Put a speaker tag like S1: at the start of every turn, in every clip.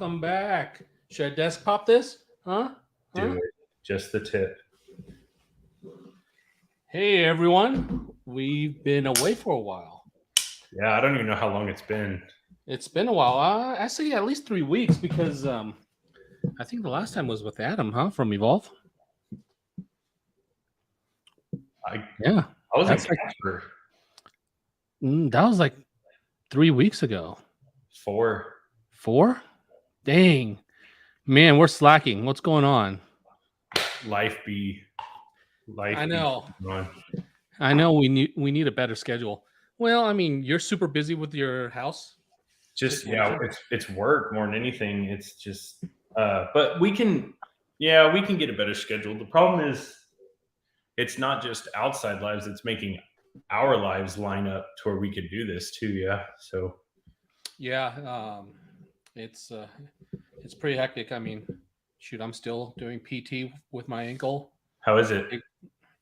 S1: welcome back. Should I desk pop this? Huh?
S2: Do it. Just the tip.
S1: Hey, everyone. We've been away for a while.
S2: Yeah, I don't even know how long it's been.
S1: It's been a while. I say at least 3 weeks because I think the last time was with Adam, huh? From Evolve. Yeah.
S2: I was
S1: That's
S2: like Casper.
S1: that was like 3 weeks ago.
S2: 4.
S1: 4? Dang. Man, we're slacking. What's going on?
S2: Life.
S1: I know. I know we need a better schedule. Well, I mean, you're super busy with your house.
S2: Just it's work more than anything. It's just but we can get a better schedule. The problem is it's not just outside lives, it's making our lives line up to where we could do this too, yeah. So
S1: yeah, it's pretty hectic. I mean, shoot, I'm still doing PT with my ankle.
S2: How is it?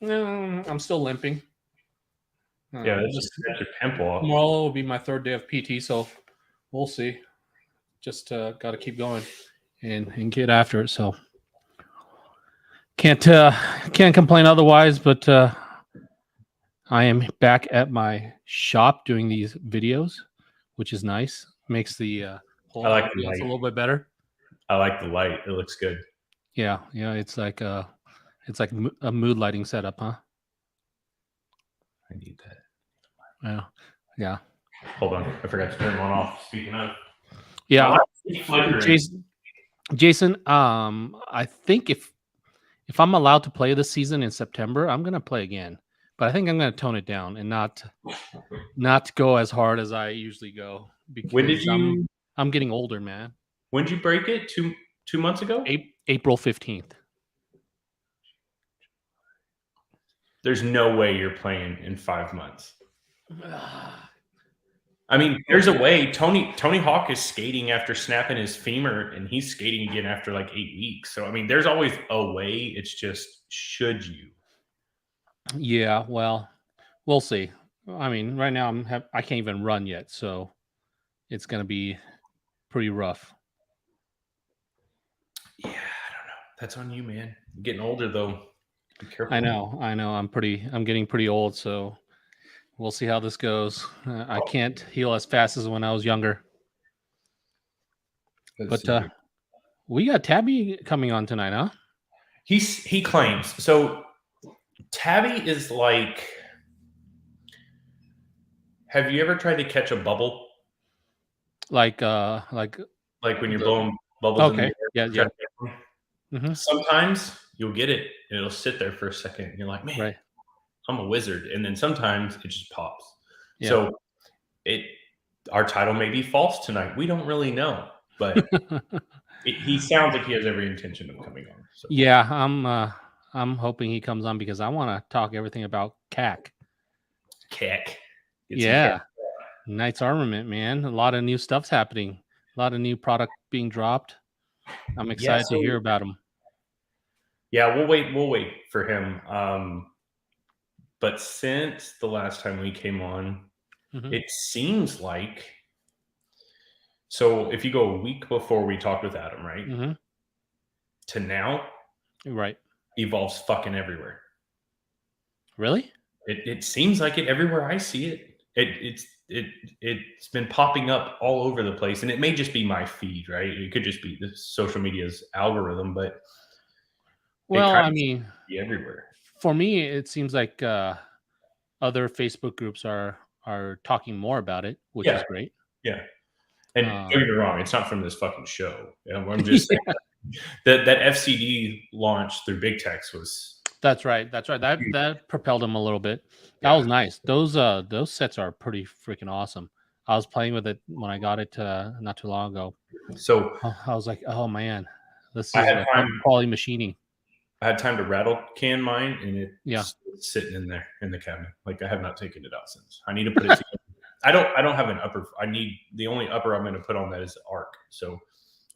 S1: I'm still limping.
S2: Yeah, that's your pimple.
S1: Tomorrow will be my 3rd day of PT, so we'll see. Just got to keep going and get after it. So can't complain otherwise. But I am back at my shop doing these videos, which is nice. Makes the whole
S2: I like the light.
S1: A little bit better.
S2: I like the light. It looks good.
S1: Yeah. It's like a mood lighting setup, huh?
S2: I need that.
S1: Yeah.
S2: Hold on, I forgot to turn one off. Speaking of,
S1: Jason, I think if I'm allowed to play this season in September, I'm gonna play again. But I think I'm gonna tone it down and not go as hard as I usually go. Because
S2: when did you?
S1: I'm getting older, man.
S2: When did you break it? Two months ago?
S1: April 15th.
S2: There's no way you're playing in 5 months. I mean, there's a way. Tony Hawk is skating after snapping his femur, and he's skating again after like 8 weeks. So I mean, there's always a way. It's just, should you?
S1: Yeah, well, we'll see. I mean, right now I can't even run yet, so it's gonna be pretty rough.
S2: Yeah, I don't know. That's on you, man. You're getting older though. Be careful.
S1: I know. I'm getting pretty old, so we'll see how this goes. I can't heal as fast as when I was younger. But we got Tabby coming on tonight, huh?
S2: He claims. So Tabby is like, have you ever tried to catch a bubble?
S1: Like
S2: when you're blowing bubbles.
S1: Okay. Yeah.
S2: Mm-hmm. Sometimes you'll get it and it'll sit there for a second. And you're like, man, right. I'm a wizard. And then sometimes it just pops. Yeah. So our title may be false tonight. We don't really know, but he sounds like he has every intention of coming on. So.
S1: Yeah, I'm hoping he comes on because I want to talk everything about CAC. Yeah. Knight's Armament, man. A lot of new stuff's happening. A lot of new product being dropped. I'm excited to hear about them.
S2: Yeah, we'll wait for him. But since the last time we came on, it seems like, so if you go a week before we talked with Adam, right? To now,
S1: right?
S2: Evolve's fucking everywhere.
S1: Really?
S2: It seems like it everywhere I see it. It's been popping up all over the place, and it may just be my feed, right? It could just be the social media's algorithm, but
S1: I mean,
S2: everywhere.
S1: For me, it seems like other Facebook groups are talking more about it, which is great.
S2: Yeah, and don't get me wrong, it's not from this fucking show. I'm just saying that FCD launch through Big Tex was.
S1: That's right. That propelled them a little bit. That was nice. Those sets are pretty freaking awesome. I was playing with it when I got it not too long ago.
S2: So
S1: I was like, oh man, this is quality machining.
S2: I had time to rattle can mine, and it's sitting in there in the cabinet. Like, I have not taken it out since. I need to put it together. I don't have an upper. The only upper I'm going to put on that is ARC. So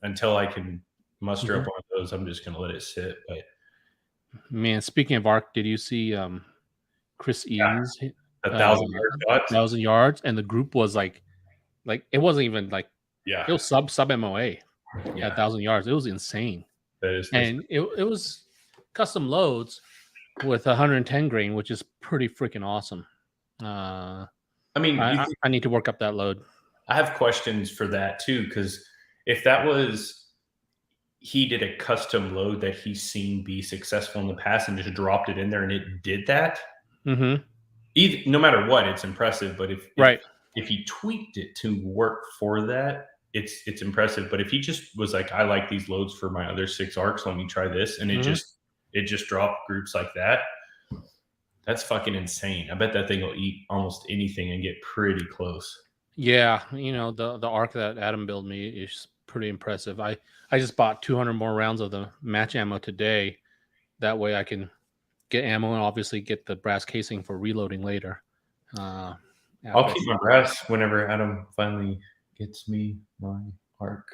S2: until I can muster up one of those, I'm just going to let it sit. But
S1: man, speaking of ARC, did you see Chris Eames?
S2: 1,000 yards.
S1: 1,000 yards, and the group was like it wasn't even like it was sub MOA. at 1,000 yards. It was insane. And it was custom loads with 110 grain, which is pretty freaking awesome. I mean, I need to work up that load.
S2: I have questions for that too, because if that was he did a custom load that he's seen be successful in the past and just dropped it in there and it did that, no matter what, it's impressive. But if he tweaked it to work for that, it's impressive. But if he just was like, I like these loads for my other 6 arcs, let me try this, and it just dropped groups like that, that's fucking insane. I bet that thing will eat almost anything and get pretty close.
S1: Yeah, the arc that Adam built me is pretty impressive. I just bought 200 more rounds of the match ammo today. That way I can get ammo and obviously get the brass casing for reloading later.
S2: I'll keep my brass whenever Adam finally gets me my arc.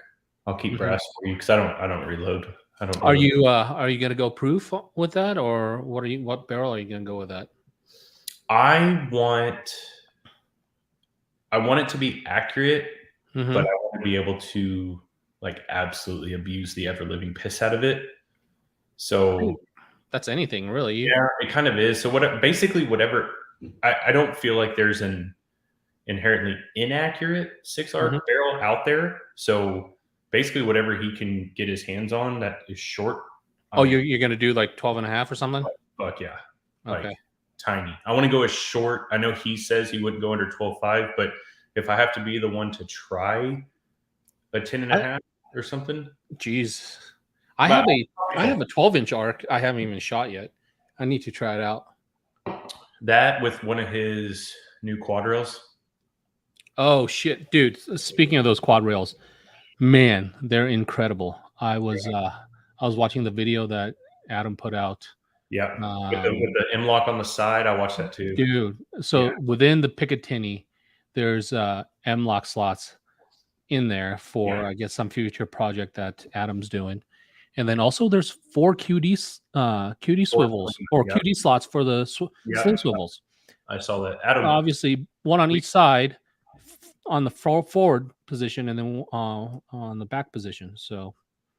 S2: I'll keep brass for you because I don't reload. I don't.
S1: Are you gonna go proof with that, or what barrel are you gonna go with that?
S2: I want it to be accurate, but I want to be able to like absolutely abuse the ever living piss out of it. So
S1: that's anything really.
S2: Yeah, it kind of is. So whatever. I don't feel like there's an inherently inaccurate 6 arc barrel out there. So basically whatever he can get his hands on that is short.
S1: You're gonna do like 12.5 or something?
S2: Fuck yeah.
S1: Okay.
S2: Like, tiny. I want to go as short. I know he says he wouldn't go under 12.5, but if I have to be the one to try a 10.5 or something.
S1: Jeez. I have a 12-inch arc I haven't even shot yet. I need to try it out.
S2: That with one of his new quad rails.
S1: Oh shit, dude. Speaking of those quad rails, man, they're incredible. I was watching the video that Adam put out.
S2: Yeah, with the M-lock on the side, I watched that too.
S1: Dude, so within the Picatinny, there's M-lock slots in there for I guess some future project that Adam's doing, and then also there's 4 QD swivels or QD slots for the sling swivels.
S2: I saw that. Adam,
S1: obviously one on each side on the forward position, and then on the back position. So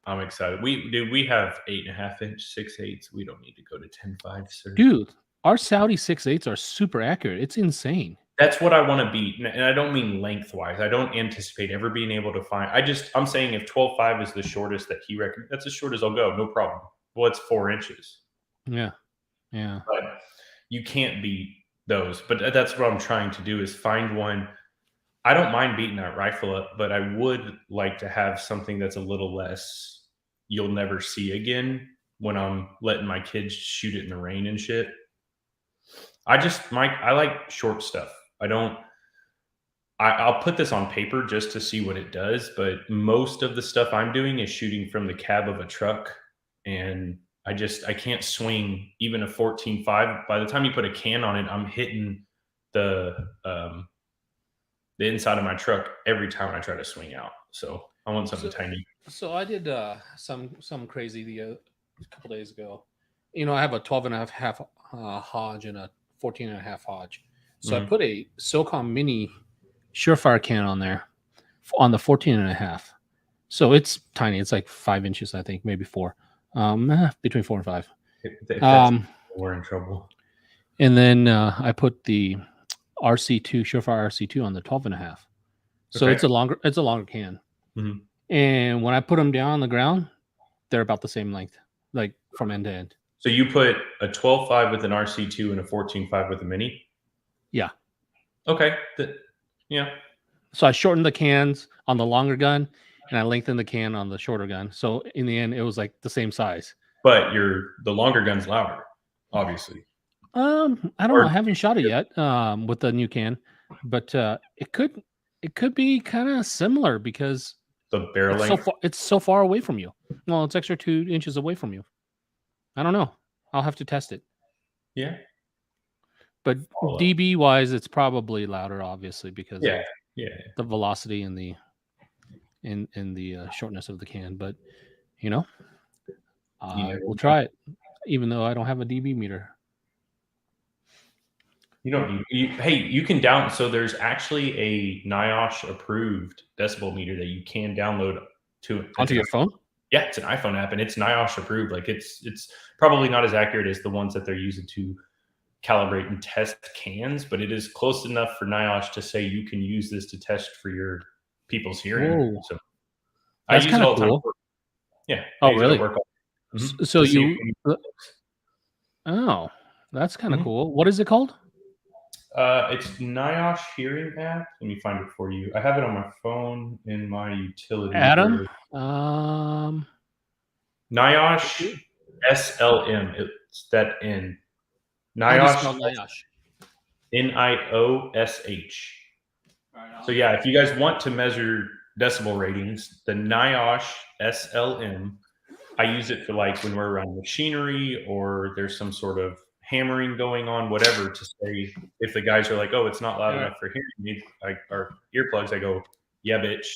S2: I'm excited. We have 8.5-inch 6.8s. We don't need to go to 10.5, sir.
S1: Dude, our Saudi 6.8s are super accurate. It's insane.
S2: That's what I want to beat. And I don't mean lengthwise. I don't anticipate ever being able to find. I'm saying if 12.5 is the shortest that he recommends, that's as short as I'll go. No problem. Well, it's 4 inches.
S1: Yeah. Yeah.
S2: But you can't beat those. But that's what I'm trying to do is find one. I don't mind beating that rifle up, but I would like to have something that's a little less you'll never see again when I'm letting my kids shoot it in the rain and shit. I like short stuff. I'll put this on paper just to see what it does, but most of the stuff I'm doing is shooting from the cab of a truck, and I can't swing even a 14.5. By the time you put a can on it, I'm hitting the inside of my truck every time I try to swing out. So I want something tiny.
S1: So I did some crazy a couple days ago. I have a 12.5 Hodge and a 14.5 Hodge. So I put a SOCOM Mini Surefire can on there on the 14.5. So it's tiny. It's like 5 inches, I think, maybe 4. Between 4 and 5.
S2: We're in trouble.
S1: And then I put the RC2 Surefire RC2 on the 12.5. So it's a longer can.
S2: Mm-hmm.
S1: And when I put them down on the ground, they're about the same length, like from end to end.
S2: So you put a 12.5 with an RC2 and a 14.5 with a Mini?
S1: Yeah.
S2: Okay. Yeah.
S1: So I shortened the cans on the longer gun, and I lengthened the can on the shorter gun. So in the end, it was like the same size.
S2: But the longer gun's louder, obviously.
S1: I don't know. I haven't shot it yet with the new can, but it could be kind of similar because
S2: the barrel length.
S1: It's so far away from you. Well, it's extra 2 inches away from you. I don't know. I'll have to test it.
S2: Yeah.
S1: But dB wise, it's probably louder, obviously, because
S2: of
S1: the velocity and the shortness of the can. But we'll try it, even though I don't have a dB meter.
S2: You don't need. You can So there's actually a NIOSH approved decibel meter that you can download to it.
S1: Onto your phone?
S2: Yeah, it's an iPhone app, and it's NIOSH approved. Like it's probably not as accurate as the ones that they're using to calibrate and test cans, but it is close enough for NIOSH to say you can use this to test for your people's hearing.
S1: Whoa.
S2: So
S1: That's
S2: I use it all the time.
S1: cool.
S2: Yeah.
S1: Oh, really? So you. Oh, that's kind of cool. What is it called?
S2: It's NIOSH hearing app. Let me find it for you. I have it on my phone in my utility.
S1: Adam.
S2: NIOSH SLM. It's that N. NIOSH. NIOSH. So yeah, if you guys want to measure decibel ratings, the NIOSH SLM, I use it for like when we're around machinery or there's some sort of hammering going on, whatever, to say if the guys are like, oh, it's not loud enough for hearing me, or earplugs, I go, yeah, bitch.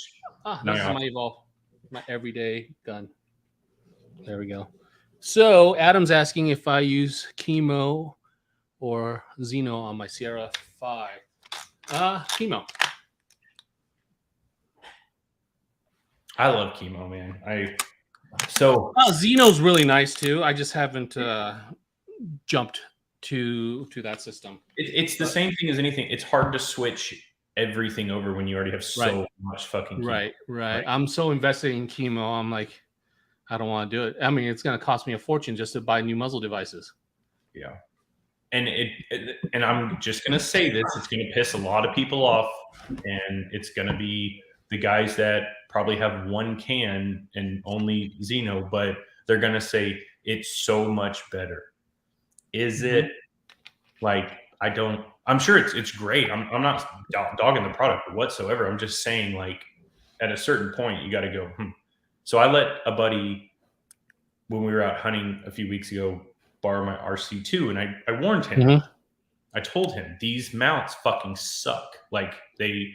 S1: This is my everyday gun. There we go. So Adam's asking if I use Chemo or Xeno on my Sierra 5. Chemo.
S2: I love Chemo, man. Xeno's
S1: really nice too. I just haven't jumped to that system.
S2: It's the same thing as anything. It's hard to switch everything over when you already have so much fucking Chemo.
S1: Right. I'm so invested in Chemo. I'm like, I don't want to do it. I mean, it's going to cost me a fortune just to buy new muzzle devices.
S2: Yeah. And and I'm just going to say this, it's going to piss a lot of people off, and it's going to be the guys that probably have one can and only Xeno, but they're going to say it's so much better. Is it? Like, I'm sure it's great. I'm not dogging the product whatsoever. I'm just saying, like, at a certain point, you got to go, So I let a buddy, when we were out hunting a few weeks ago, borrow my RC2, and I warned him. I told him, these mounts fucking suck. Like, they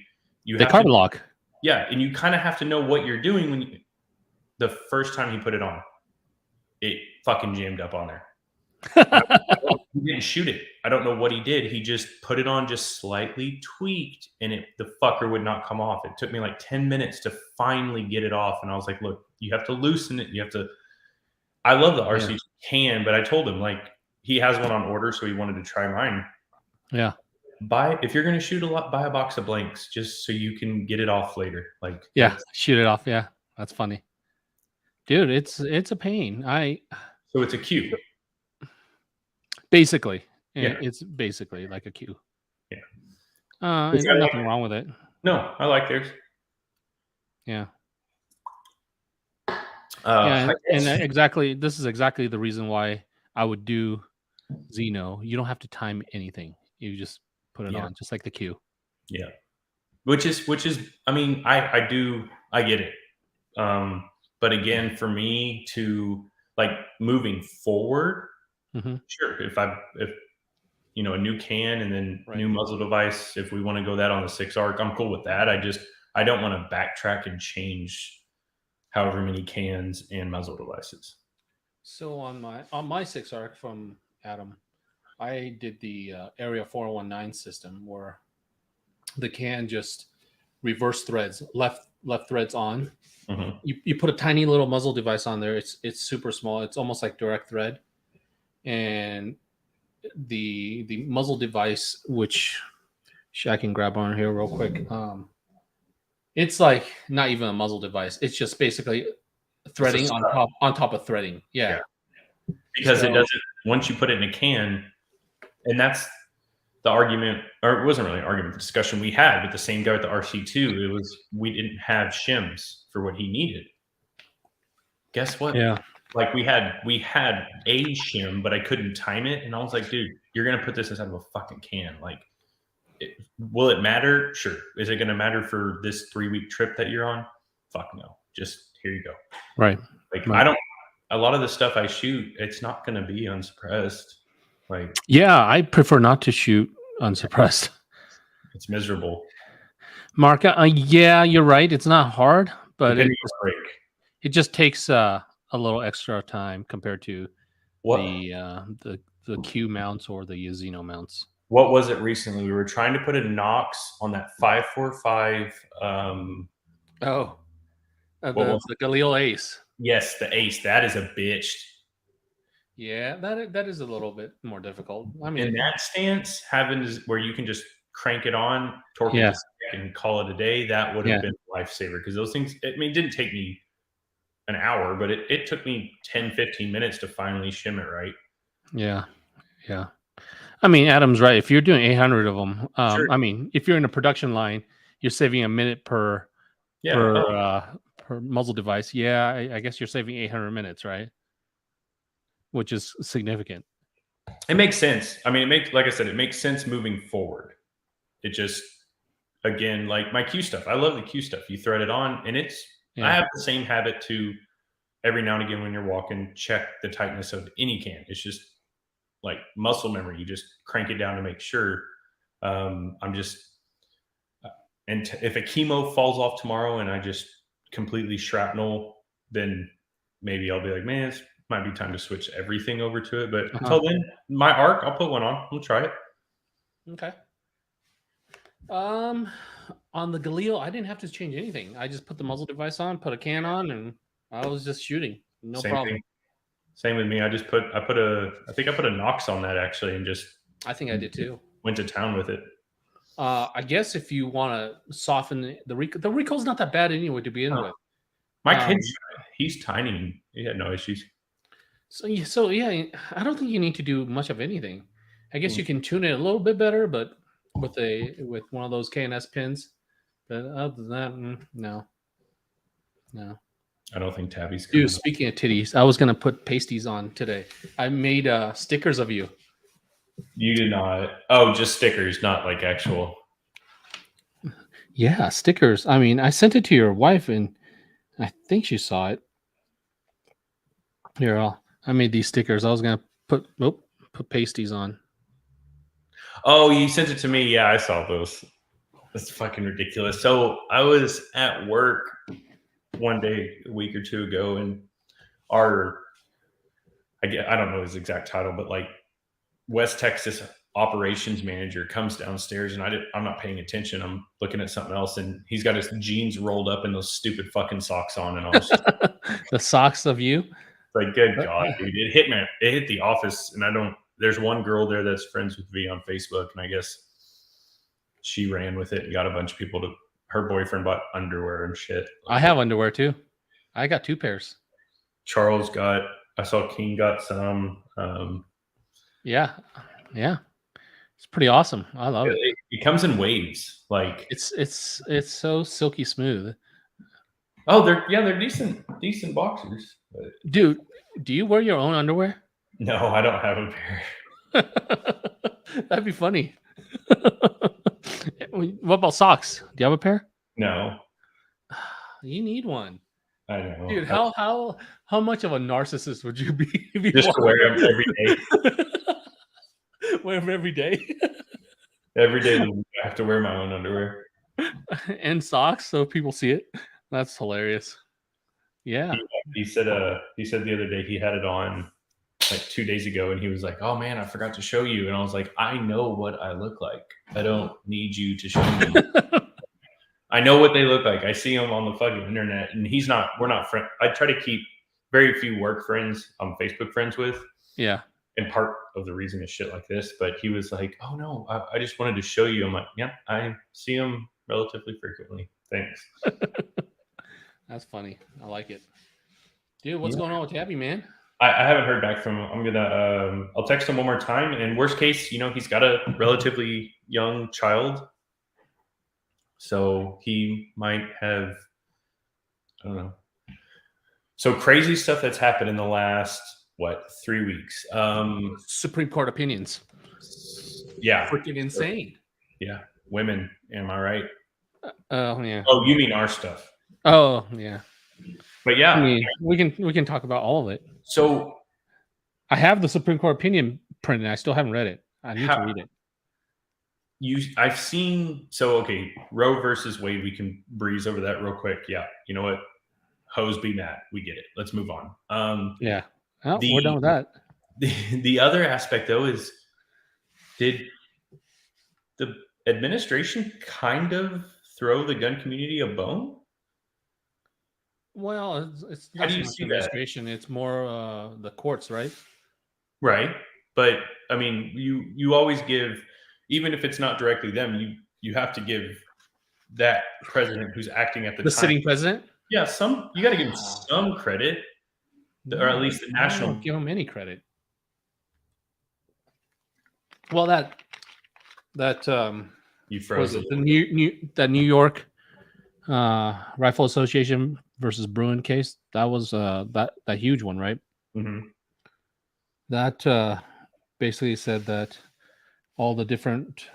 S1: carbon lock.
S2: Yeah, and you kind of have to know what you're doing when the first time he put it on, it fucking jammed up on there. He didn't shoot it. I don't know what he did. He just put it on, just slightly tweaked, and the fucker would not come off. It took me like 10 minutes to finally get it off, and I was like, look, you have to loosen it. You have to. I love the RC can, but I told him, like, he has one on order, so he wanted to try mine.
S1: Yeah.
S2: If you're going to shoot a lot, buy a box of blanks just so you can get it off later. Like,
S1: shoot it off. Yeah, that's funny, dude. It's a pain.
S2: So it's a Q.
S1: Basically, it's basically like a Q.
S2: Yeah.
S1: There's nothing wrong with it.
S2: No, I like theirs.
S1: Yeah. And exactly, this is exactly the reason why I would do Xeno. You don't have to time anything. You just put it on, just like the Q.
S2: Yeah. Which is, I mean, I get it. But again, for me to, like, moving forward, sure. If a new can and then new muzzle device, if we want to go that on the 6-arc, I'm cool with that. I don't want to backtrack and change however many cans and muzzle devices.
S1: So on my 6-arc from Adam, I did the Area 419 system where the can just reverse threads, left threads on. You put a tiny little muzzle device on there. It's super small. It's almost like direct thread. And the muzzle device, which I can grab on here real quick. It's like not even a muzzle device. It's just basically threading on top of threading. Yeah.
S2: Because it doesn't, once you put it in a can, and that's the argument, or it wasn't really an argument, the discussion we had with the same guy with the RC2. It was, we didn't have shims for what he needed. Guess what?
S1: Yeah.
S2: Like, we had a shim, but I couldn't time it. And I was like, dude, you're going to put this inside of a fucking can. Like, will it matter? Sure. Is it going to matter for this 3-week trip that you're on? Fuck no. Just here you go.
S1: Right.
S2: Like, a lot of the stuff I shoot, it's not going to be unsuppressed. Like,
S1: yeah, I prefer not to shoot unsuppressed.
S2: It's miserable.
S1: Mark, yeah, you're right. It's not hard, but it just takes a little extra time compared to the Q mounts or the Xeno mounts.
S2: What was it recently? We were trying to put a Nox on that 545.
S1: The Galil Ace.
S2: Yes, the Ace. That is a bitch.
S1: Yeah, that is a little bit more difficult. I mean,
S2: in that stance, having where you can just crank it on, torque it to stick, and call it a day, that would have been a lifesaver. Because those things, I mean, it didn't take me an hour, but it took me 10, 15 minutes to finally shim it right.
S1: Yeah. I mean, Adam's right. If you're doing 800 of them,
S2: Sure.
S1: I mean, if you're in a production line, you're saving a minute per muzzle device. Yeah, I guess you're saving 800 minutes, right? Which is significant.
S2: It makes sense. I mean, like I said, it makes sense moving forward. It just, again, like my Q stuff. I love the Q stuff. You thread it on, and I have the same habit to every now and again when you're walking, check the tightness of any can. It's just like muscle memory. You just crank it down to make sure. If a chemo falls off tomorrow and I just completely shrapnel, then maybe I'll be like, man, it might be time to switch everything over to it. But until then, my arc, I'll put one on. We'll try it.
S1: Okay. On the Galil, I didn't have to change anything. I just put the muzzle device on, put a can on, and I was just shooting. No problem.
S2: Same with me. I think I put a Nox on that actually, and just
S1: I think I did too.
S2: Went to town with it.
S1: I guess if you want to soften the recoil's not that bad anyway to begin with.
S2: My kid, he's tiny. He had no issues.
S1: So yeah, I don't think you need to do much of anything. I guess you can tune it a little bit better, but with one of those KNS pins. But other than that, no.
S2: I don't think Tabby's.
S1: Dude, speaking of titties, I was gonna put pasties on today. I made stickers of you.
S2: You did not. Oh, just stickers, not like actual.
S1: Yeah, stickers. I mean, I sent it to your wife, and I think she saw it. Here, I made these stickers. I was gonna put pasties on.
S2: Oh, you sent it to me. Yeah, I saw those. That's fucking ridiculous. So I was at work one day a week or two ago, and I don't know his exact title, but like West Texas operations manager comes downstairs, and I'm not paying attention. I'm looking at something else, and he's got his jeans rolled up and those stupid fucking socks on, and I was just
S1: the socks of you.
S2: Like, good God, dude! It hit me. It hit the office, and there's one girl there that's friends with V on Facebook, and I guess she ran with it and got a bunch of people to. Her boyfriend bought underwear and shit.
S1: I have underwear too. I got 2 pairs.
S2: I saw King got some.
S1: Yeah. It's pretty awesome. I love it.
S2: It comes in waves. Like
S1: it's so silky smooth.
S2: Oh, they're decent boxers. But...
S1: Dude, do you wear your own underwear?
S2: No, I don't have a
S1: pair. That'd be funny. What about socks? Do you have a pair?
S2: No.
S1: You need one.
S2: I know.
S1: Dude, how much of a narcissist would you be?
S2: Just to wear them every day.
S1: Wear them every day?
S2: Every day I have to wear my own underwear.
S1: And socks so people see it. That's hilarious. Yeah.
S2: He said the other day he had it on like 2 days ago, and he was like, "Oh man, I forgot to show you." And I was like, "I know what I look like. I don't need you to show me." I know what they look like. I see them on the fucking internet, and we're not friends. I try to keep very few work friends I'm Facebook friends with.
S1: Yeah.
S2: And part of the reason is shit like this, but he was like, "Oh no, I just wanted to show you." I'm like, "Yeah, I see them relatively frequently. Thanks."
S1: That's funny. I like it. Dude, what's going on with Tabby, man?
S2: I haven't heard back from him. I'm gonna I'll text him one more time, and worst case, he's got a relatively young child. So he might have, I don't know. So crazy stuff that's happened in the last, 3 weeks.
S1: Supreme Court opinions.
S2: Yeah.
S1: Freaking insane.
S2: Yeah. Women. Am I right?
S1: Oh, yeah.
S2: Oh, you mean our stuff.
S1: Oh, yeah.
S2: But yeah.
S1: I mean, we can talk about all of it.
S2: So
S1: I have the Supreme Court opinion printed. I still haven't read it. I need to read it.
S2: I've seen, okay, Roe versus Wade, we can breeze over that real quick. Yeah. You know what? Hoes be mad. We get it. Let's move on.
S1: Yeah. Well, we're done with that.
S2: The other aspect, though, is did the administration kind of throw the gun community a bone?
S1: Well, it's
S2: How
S1: not
S2: do
S1: so
S2: you
S1: much
S2: see that?
S1: administration. It's more the courts, right?
S2: Right. But I mean, you always give, even if it's not directly them, you have to give that president who's acting at the
S1: The
S2: time.
S1: sitting president?
S2: Yeah, you got to give him
S1: Ah,
S2: some credit, or at
S1: no,
S2: least the
S1: I don't
S2: national.
S1: give him any credit. Well, that
S2: You
S1: what was
S2: froze a
S1: it? The
S2: little bit.
S1: New York Rifle Association versus Bruin case. That was that huge one, right?
S2: Mhm.
S1: That basically said that all the different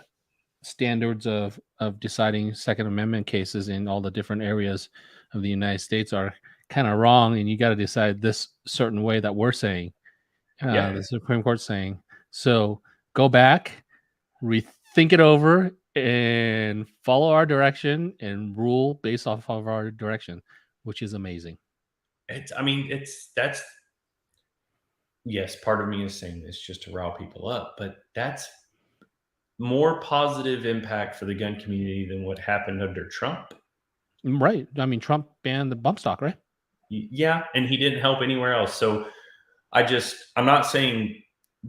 S1: standards of deciding Second Amendment cases in all the different areas of the United States are kind of wrong, and you got to decide this certain way that we're saying,
S2: Yeah,
S1: the Supreme Court's saying. So go back, rethink it over, and follow our direction and rule based off of our direction, which is amazing.
S2: I mean, that's yes. Part of me is saying this just to rile people up, but that's more positive impact for the gun community than what happened under Trump.
S1: Right. I mean, Trump banned the bump stock, right?
S2: Yeah, and he didn't help anywhere else. So I'm not saying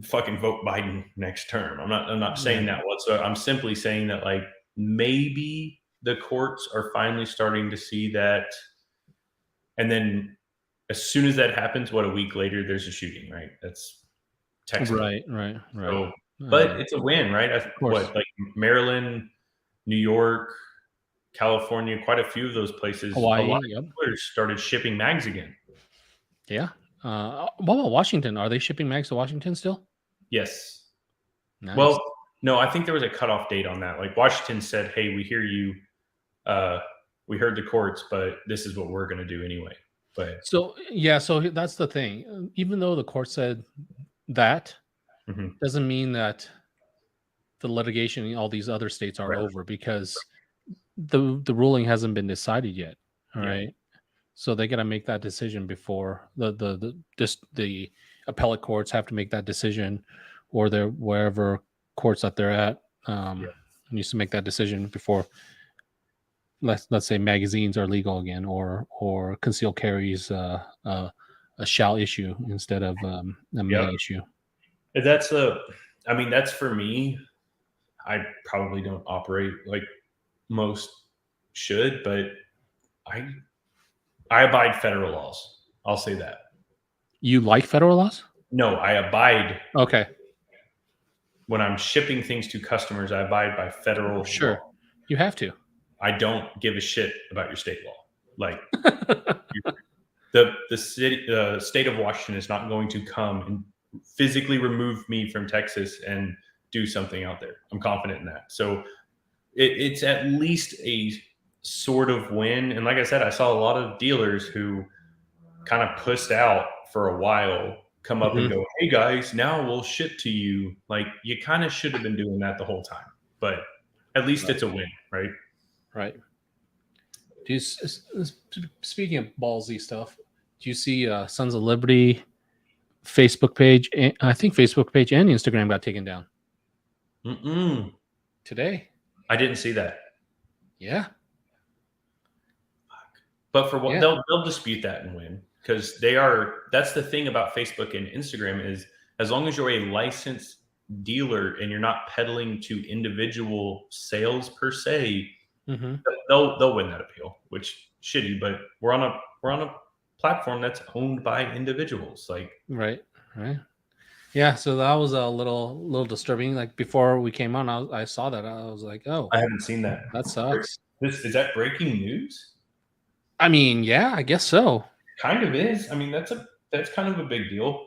S2: fucking vote Biden next term. I'm not saying
S1: Right.
S2: that whatsoever. I'm simply saying that like maybe the courts are finally starting to see that, and then as soon as that happens, what, a week later there's a shooting, right? That's Texas.
S1: Right.
S2: So, but
S1: Of
S2: it's a win, right?
S1: course.
S2: What, like Maryland, New York, California, quite a few of those places, a lot
S1: Hawaii. Yep.
S2: of dealers started shipping mags again.
S1: Yeah. What about Washington? Are they shipping mags to Washington still?
S2: Yes.
S1: Nice.
S2: Well, no, I think there was a cutoff date on that. Like Washington said, "Hey, we hear you. We heard the courts, but this is what we're going to do anyway." But
S1: So yeah, so that's the thing. Even though the court said that,
S2: mhm,
S1: doesn't mean that the litigation in all these other states aren't
S2: right,
S1: over because the ruling hasn't been decided yet. All
S2: yeah,
S1: right. So they got to make that decision before the appellate courts have to make that decision, or their wherever courts that they're at
S2: yeah,
S1: needs to make that decision before let's say magazines are legal again, or concealed carries a shall issue instead of a
S2: yep.
S1: may issue.
S2: That's the. I mean, that's for me. I probably don't operate like most should, but I I abide federal laws. I'll say that.
S1: You like federal laws?
S2: No, I abide
S1: Okay,
S2: when I'm shipping things to customers. I abide by federal
S1: sure.
S2: law.
S1: You have to.
S2: I don't give a shit about your state law. Like the state of Washington is not going to come and physically remove me from Texas and do something out there. I'm confident in that. So it's at least a sort of win. And like I said, I saw a lot of dealers who kind of pussed out for a while come up and
S1: Mhm.
S2: go, "Hey guys, now we'll ship to you." Like you kind of should have been doing that the whole time, but at least
S1: Right.
S2: it's a win, right?
S1: Right. Do you, speaking of ballsy stuff, do you see Sons of Liberty Facebook page? I think Facebook page and Instagram got taken down
S2: Mm-mm.
S1: today.
S2: I didn't see that.
S1: Yeah.
S2: But for what
S1: Yeah.
S2: they'll dispute that and win because they are. That's the thing about Facebook and Instagram is as long as you're a licensed dealer and you're not peddling to individual sales per se,
S1: Hmm.
S2: they'll win that appeal. Which shitty, but we're on a platform that's owned by individuals. Like
S1: Right. Right. Yeah. So that was a little disturbing. Like before we came on, I saw that. I was like, oh,
S2: I haven't seen that.
S1: that sucks.
S2: This is that breaking news?
S1: I mean, yeah, I guess so.
S2: Kind of is. I mean, that's kind of a big deal.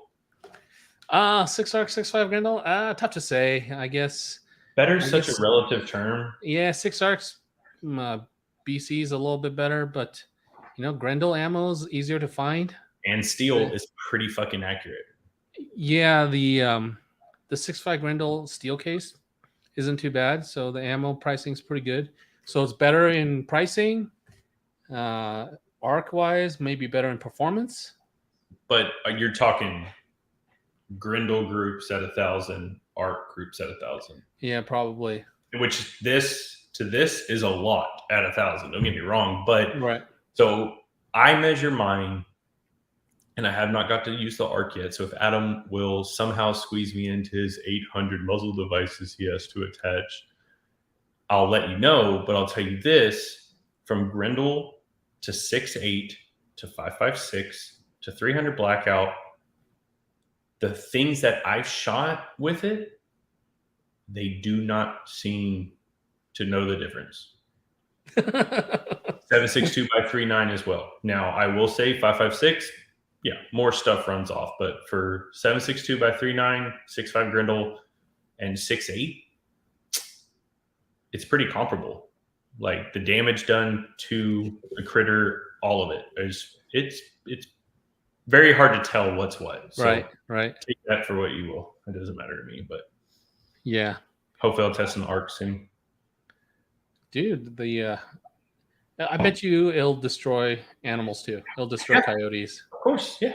S1: 6 ARC 6.5 Grendel. Tough to say. I guess.
S2: Better
S1: I
S2: is such a
S1: guess.
S2: relative term.
S1: Yeah, 6 ARCs. BC is a little bit better, but Grendel ammo is easier to find.
S2: And steel is pretty fucking accurate.
S1: Yeah, the 6.5 Grendel steel case isn't too bad, so the ammo pricing is pretty good. So it's better in pricing, arc wise, maybe better in performance.
S2: But you're talking Grindel groups at 1,000, ARC groups at 1,000.
S1: Yeah, probably.
S2: Which this is a lot at 1,000. Don't get me wrong, but
S1: Right.
S2: so I measure mine, and I have not got to use the ARC yet. So if Adam will somehow squeeze me into his 800 muzzle devices he has to attach, I'll let you know. But I'll tell you this: from Grendel to 6.8 to 5.56 to 300 blackout, the things that I've shot with it, they do not seem to know the difference. 7.62 by 3.9 as well. Now, I will say 5.56, yeah, more stuff runs off. But for 7.62 by 3.9, 6.5 Grendel, and 6.8, it's pretty comparable. Like the damage done to the critter, all of it. It's very hard to tell what's what. So
S1: right.
S2: Take that for what you will. It doesn't matter to me, but
S1: yeah.
S2: Hopefully I'll test an ARC soon.
S1: Dude, I bet you it'll destroy animals too. It'll destroy coyotes.
S2: Of course, yeah.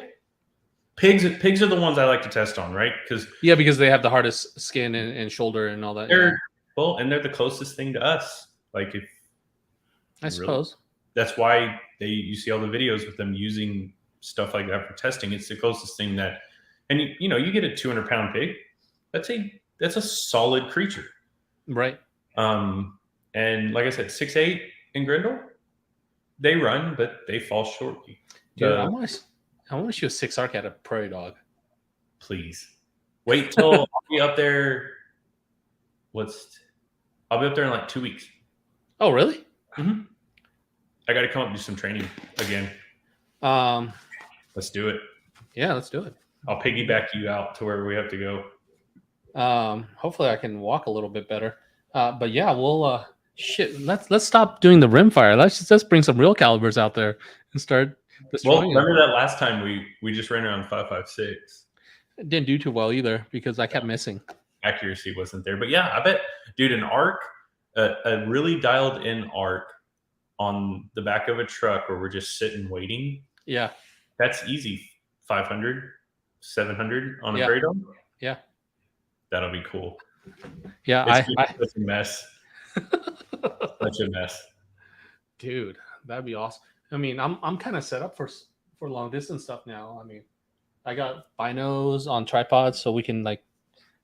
S2: Pigs are the ones I like to test on, right? Because
S1: they have the hardest skin and shoulder and all that.
S2: Well, and they're the closest thing to us. Like
S1: I suppose
S2: that's why you see all the videos with them using stuff like that for testing. It's the closest thing that, and you get a 200-pound pig. That's a solid creature,
S1: right?
S2: And like I said, 6'8" in Grendel, they run, but they fall short.
S1: Dude, I want to shoot a 6 arc at a prairie dog.
S2: Please wait till I'll be up there. I'll be up there in like 2 weeks.
S1: Oh, really?
S2: Mm-hmm. I got to come up and do some training again. Let's do it.
S1: Yeah, let's do it.
S2: I'll piggyback you out to where we have to go.
S1: Hopefully I can walk a little bit better. But yeah, we'll let's stop doing the rimfire. Let's bring some real calibers out there and start destroying.
S2: Well, remember that last time we just ran around 5.56.
S1: It didn't do too well either because I kept missing.
S2: Accuracy wasn't there. But yeah, I bet, dude, an ARC, a really dialed in ARC on the back of a truck where we're just sitting waiting.
S1: Yeah.
S2: That's easy. 500, 700 on a prairie dog.
S1: Yeah.
S2: That'll be cool.
S1: Yeah.
S2: Such a mess. Such a mess.
S1: Dude, that'd be awesome. I mean, I'm kind of set up for long distance stuff now. I mean, I got binos on tripods so we can like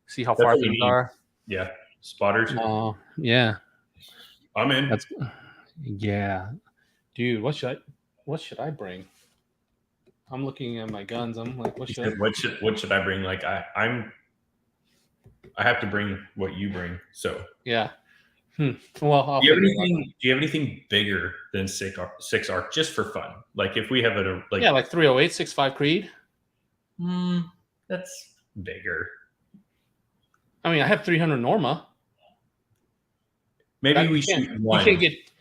S1: see how far things are.
S2: Yeah. Spotters.
S1: Yeah.
S2: I'm in.
S1: Yeah. Dude, what should I bring? I'm looking at my guns. I'm like, what should
S2: I bring? Like I have to bring what you bring. So
S1: yeah. Well,
S2: do you have anything bigger than 6 arc just for fun? Like if we have
S1: like 308, 6.5 Creed.
S2: That's bigger.
S1: I mean, I have 300 Norma.
S2: Maybe we shoot one.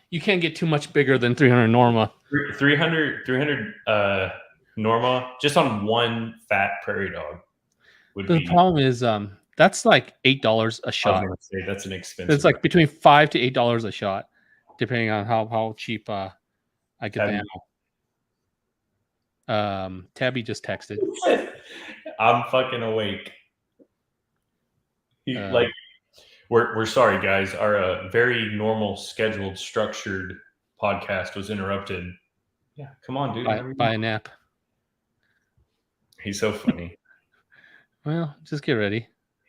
S1: You can't get too much bigger than 300 Norma.
S2: 300 Norma just on one fat prairie dog
S1: The problem is that's like $8 a shot.
S2: I was gonna say that's an expensive.
S1: It's like between $5 to $8 a shot, depending on how cheap I get the ammo. Tabby just texted.
S2: I'm fucking awake. We're sorry, guys. Our very normal, scheduled, structured podcast was interrupted. Yeah, come on, dude.
S1: By a nap.
S2: He's so funny.
S1: Well, just get ready.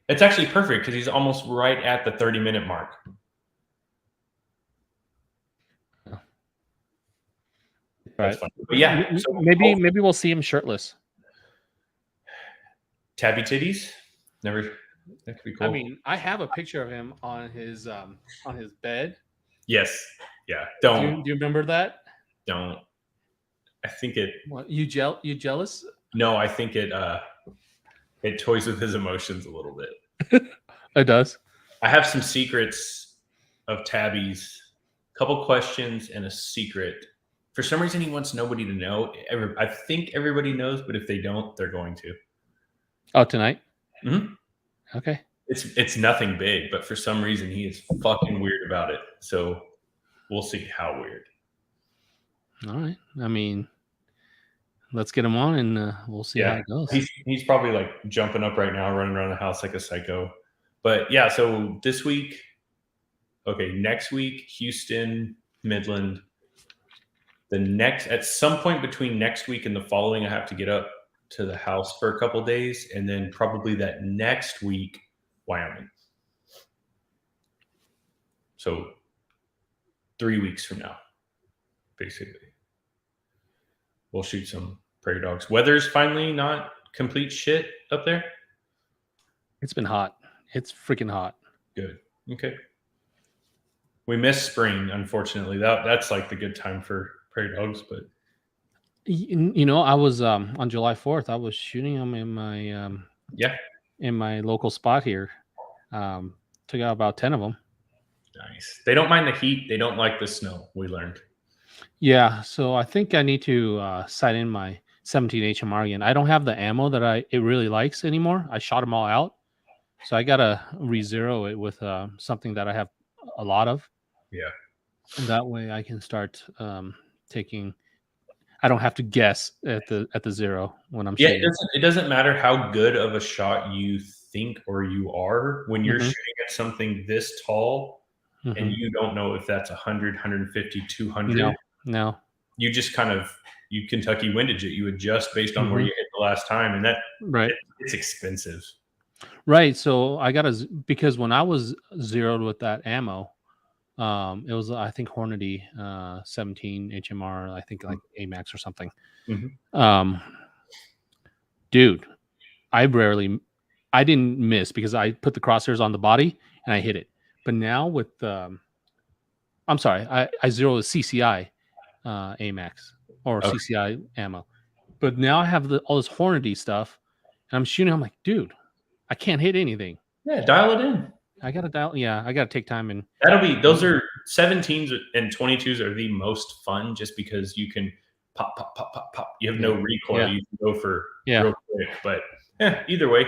S2: It's actually perfect because he's almost right at the 30-minute mark.
S1: Right.
S2: But yeah,
S1: so maybe we'll see him shirtless.
S2: Tabby titties? Never. That could be cool.
S1: I mean, I have a picture of him on his bed.
S2: Yes. Yeah. Don't.
S1: Do you remember that?
S2: Don't. I think it.
S1: What, you jealous?
S2: No, I think it toys with his emotions a little bit.
S1: It does.
S2: I have some secrets of Tabby's. A couple questions and a secret. For some reason, he wants nobody to know. I think everybody knows, but if they don't, they're going to.
S1: Oh, tonight?
S2: Mm-hmm.
S1: Okay.
S2: It's nothing big, but for some reason, he is fucking weird about it. So we'll see how weird.
S1: All right. I mean, let's get him on and we'll see how it goes.
S2: He's probably like jumping up right now, running around the house like a psycho. But yeah, so this week, next week, Houston, Midland. At some point between next week and the following, I have to get up to the house for a couple days, and then probably that next week, Wyoming. So 3 weeks from now, basically, we'll shoot some prairie dogs. Weather's finally not complete shit up there.
S1: It's been hot. It's freaking hot.
S2: Good. Okay. We missed spring, unfortunately. That's like the good time for prairie dogs, but
S1: I was on July 4th. I was shooting them in my in my local spot here. Took out about 10 of them.
S2: Nice. They don't mind the heat. They don't like the snow. We learned.
S1: Yeah, so I think I need to sight in my 17 HMR again. I don't have the ammo that it really likes anymore. I shot them all out, so I gotta re-zero it with something that I have a lot of.
S2: Yeah.
S1: And that way I can start taking. I don't have to guess at the zero when I'm shooting.
S2: It doesn't matter how good of a shot you think or you are when you're shooting at something this tall and you don't know if that's 100, 150, 200.
S1: No.
S2: You just you Kentucky windage it. You adjust based on where you hit the last time, and it's expensive.
S1: Right. So I because when I was zeroed with that ammo, it was, I think, Hornady 17 HMR, I think like AMAX or something. Dude, I didn't miss because I put the crosshairs on the body and I hit it. But now with I'm sorry, I zeroed the CCI AMAX or CCI ammo. But now I have all this Hornady stuff and I'm shooting. I'm like, dude, I can't hit anything.
S2: Yeah, dial it in.
S1: I gotta dial. Yeah, I gotta take time, and
S2: those are 17s and 22s are the most fun just because you can pop, pop, pop, pop, pop. You have no recoil.
S1: Yeah.
S2: You can go for real quick. But either way,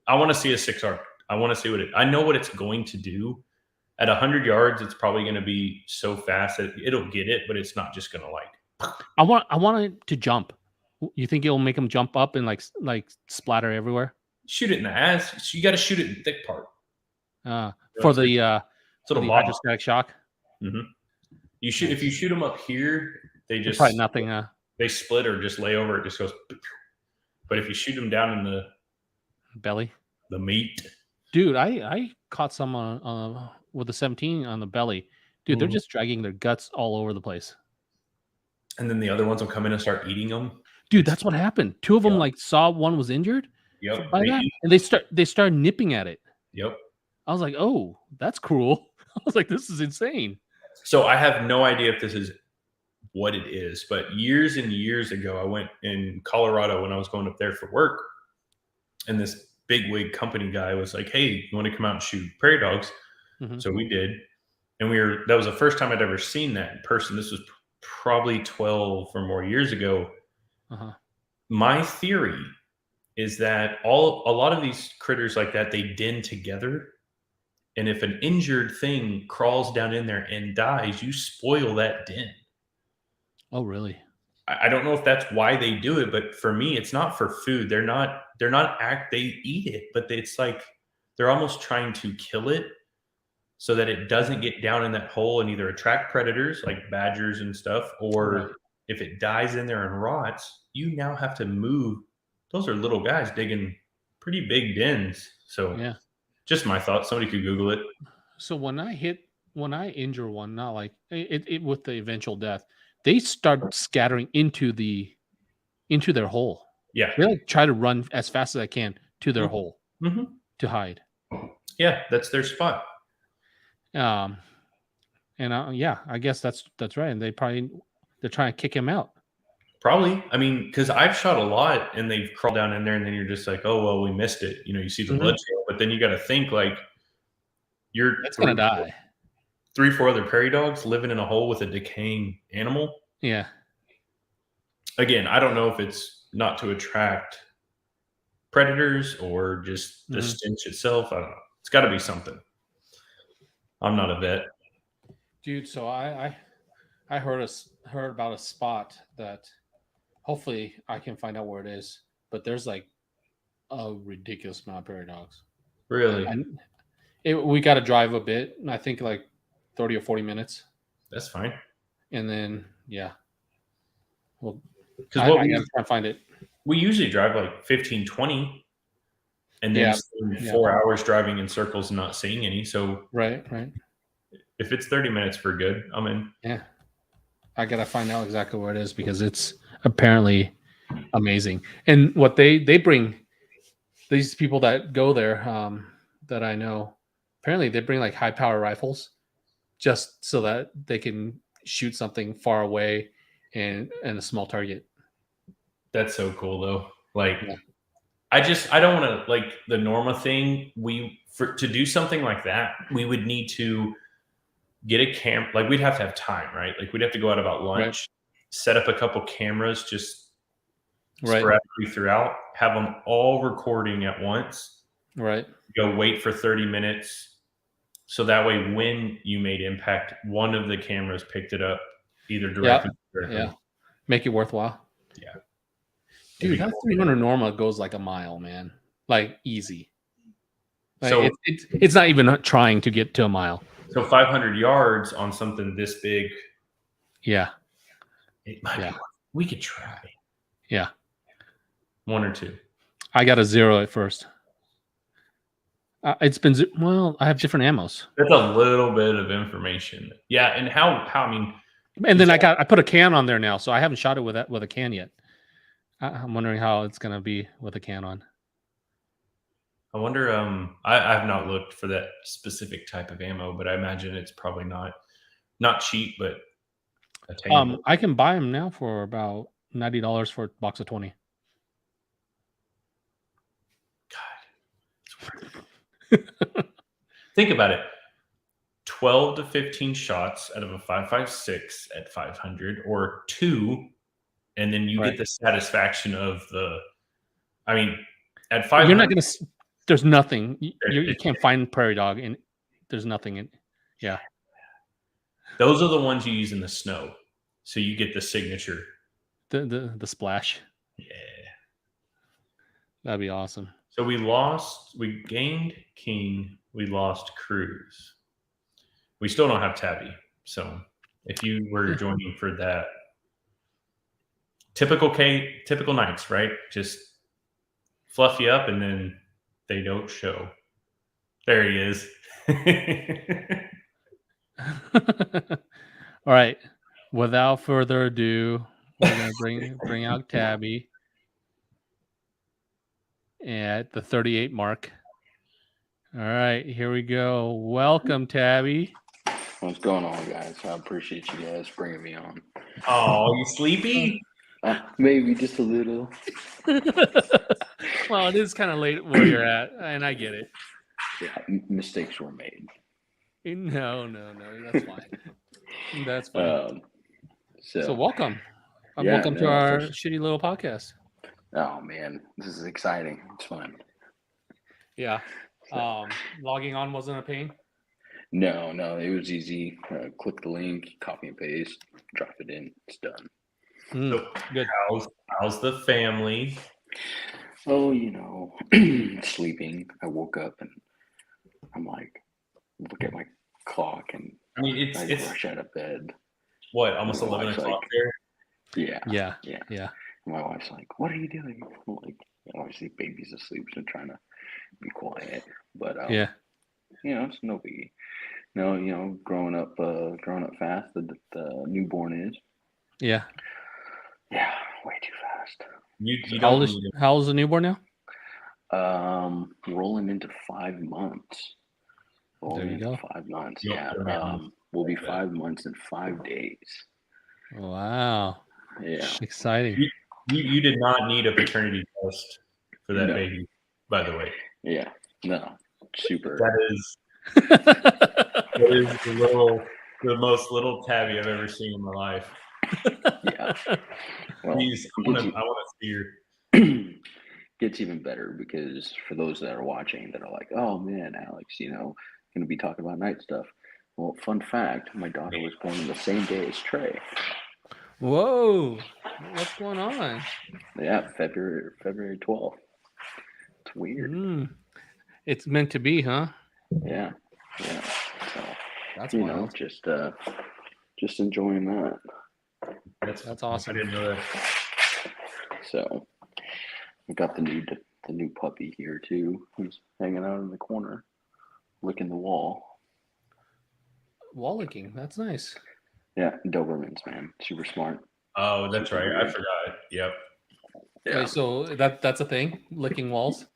S2: I want to see a 6R. I want to see I know what it's going to do. At 100 yards, it's probably going to be so fast that it'll get it, but it's not just going to
S1: I want it to jump. You think it'll make them jump up and like splatter everywhere?
S2: Shoot it in the ass. You got to shoot it in the thick part.
S1: For the hydrostatic shock.
S2: If you shoot them up here, they just
S1: probably nothing.
S2: They split or just lay over. It just goes. But if you shoot them down in the
S1: belly,
S2: the meat,
S1: dude, I caught some with the 17 on the belly. Dude, they're just dragging their guts all over the place.
S2: And then the other ones will come in and start eating them.
S1: Dude, that's what happened. Two of them saw one was injured.
S2: Yep.
S1: By that, and they started nipping at it.
S2: Yep.
S1: I was like, oh, that's cruel. I was like, this is insane.
S2: So I have no idea if this is what it is, but years and years ago, I went in Colorado when I was going up there for work, and this big wig company guy was like, hey, you want to come out and shoot prairie dogs? So we did. And that was the first time I'd ever seen that in person. This was probably 12 or more years ago. My theory is that a lot of these critters like that, they den together. And if an injured thing crawls down in there and dies, you spoil that den.
S1: Oh, really?
S2: I don't know if that's why they do it, but for me, it's not for food. They eat it, but it's like they're almost trying to kill it so that it doesn't get down in that hole and either attract predators like badgers and stuff, or if it dies in there and rots, you now have to move. Those are little guys digging pretty big dens. So
S1: yeah.
S2: Just my thought. Somebody could Google it.
S1: So when I injure one, not like it with the eventual death, they start scattering into their hole.
S2: Yeah.
S1: They try to run as fast as I can to their hole to hide.
S2: Yeah, that's their spot.
S1: I guess that's right. And they're trying to kick him out.
S2: Probably. I mean, because I've shot a lot and they've crawled down in there and then you're just like, oh, well, we missed it. You see the blood trail, but then you got to think like
S1: it's going to die.
S2: 3-4 other prairie dogs living in a hole with a decaying animal.
S1: Yeah.
S2: Again, I don't know if it's not to attract predators or just the stench itself. I don't know. It's got to be something. I'm not a vet.
S1: Dude, so I heard about a spot that hopefully I can find out where it is, but there's like a ridiculous amount of prairie dogs.
S2: Really?
S1: We got to drive a bit. I think like 30 or 40 minutes.
S2: That's fine.
S1: And then, yeah. Well,
S2: because
S1: I gotta try to find it.
S2: We usually drive like 15, 20, and then spend 4 hours driving in circles and not seeing any. So
S1: right.
S2: If it's 30 minutes, we're good. I'm in.
S1: Yeah, I gotta find out exactly where it is because it's apparently amazing. And what they bring, these people that go there, that I know, apparently they bring like high power rifles just so that they can shoot something far away and a small target.
S2: That's so cool though. Like, I don't want to, like the Norma thing. To do something like that, we would need to get a camp. Like, we'd have to have time, right? Like, we'd have to go out about lunch, set up a couple cameras just sporadically throughout, have them all recording at once.
S1: Right.
S2: Go wait for 30 minutes. So that way, when you made impact, one of the cameras picked it up either directly.
S1: Yeah. Make it worthwhile.
S2: Yeah.
S1: Dude, that 300 Norma goes like a mile, man. Like, easy. Like,
S2: so
S1: it's not even trying to get to a mile.
S2: So 500 yards on something this big.
S1: Yeah.
S2: It might be. We could try.
S1: Yeah.
S2: 1 or 2.
S1: I got a 0 at first. It's been, well, I have different ammos.
S2: That's a little bit of information. Yeah. And how, I mean.
S1: And then I put a can on there now. So I haven't shot it with a can yet. I'm wondering how it's going to be with a can on.
S2: I wonder, I have not looked for that specific type of ammo, but I imagine it's probably not cheap, but attainable.
S1: I can buy them now for about $90 for a box of 20.
S2: God. Think about it. 12 to 15 shots out of a 5.56 at 500, or 2, and then you get the satisfaction of I mean, at 500.
S1: You're not going to, there's nothing. You can't find prairie dog, and there's nothing in. Yeah.
S2: Those are the ones you use in the snow. So you get the signature.
S1: The splash.
S2: Yeah.
S1: That'd be awesome.
S2: So we gained King, we lost Cruz. We still don't have Tabby. So if you were joining for that, typical nights, right? Just fluff you up and then they don't show. There he is.
S1: All right. Without further ado, we're gonna bring out Tabby at the 38 mark. All right, here we go. Welcome, Tabby.
S3: What's going on, guys? I appreciate you guys bringing me on.
S2: Oh, you sleepy?
S3: Maybe just a little.
S1: Well, it is kind of late where you're at, and I get it.
S3: Yeah, mistakes were made.
S1: No, that's fine. That's fine. So welcome. Welcome to our shitty little podcast.
S3: Oh man, this is exciting. It's fun.
S1: Yeah. Logging on wasn't a pain?
S3: No, it was easy. Click the link, copy and paste, drop it in. It's done.
S2: So good. How's the family?
S3: Oh, sleeping. I woke up and I'm like, look at my clock, and
S2: I mean, it's
S3: rush out of bed.
S2: What, almost 11 o'clock there?
S3: Yeah. My wife's like, "What are you doing?" I'm like, obviously, baby's asleep, so I'm trying to be quiet. But it's no biggie. No, growing up fast. The newborn is.
S1: Yeah.
S3: Yeah, way too fast.
S1: How old is the newborn now?
S3: Rolling into 5 months.
S1: There you go.
S3: 5 months. Yeah. We'll be 5 months and 5 days.
S1: Wow.
S3: Yeah.
S1: Exciting.
S2: You did not need a paternity test for that baby, by the way.
S3: Yeah. No. Super.
S2: That is the most little Tabby I've ever seen in my life.
S3: Yeah. Well,
S2: I want to see your.
S3: Gets even better because for those that are watching that are like, "Oh man, Alex, going to be talking about night stuff." Well, fun fact: my daughter was born on the same day as Trey.
S1: Whoa! What's going on?
S3: Yeah, February 12th. It's weird.
S1: It's meant to be, huh?
S3: Yeah. So
S1: that's wild.
S3: Just enjoying that.
S1: That's awesome.
S2: I didn't know that.
S3: So we got the new puppy here too. He's hanging out in the corner, licking the wall.
S1: Wall licking. That's nice.
S3: Yeah, Dobermans, man, super smart.
S2: Oh, that's right. I forgot. Yep.
S1: Yeah. Wait, so that's a thing? Licking walls?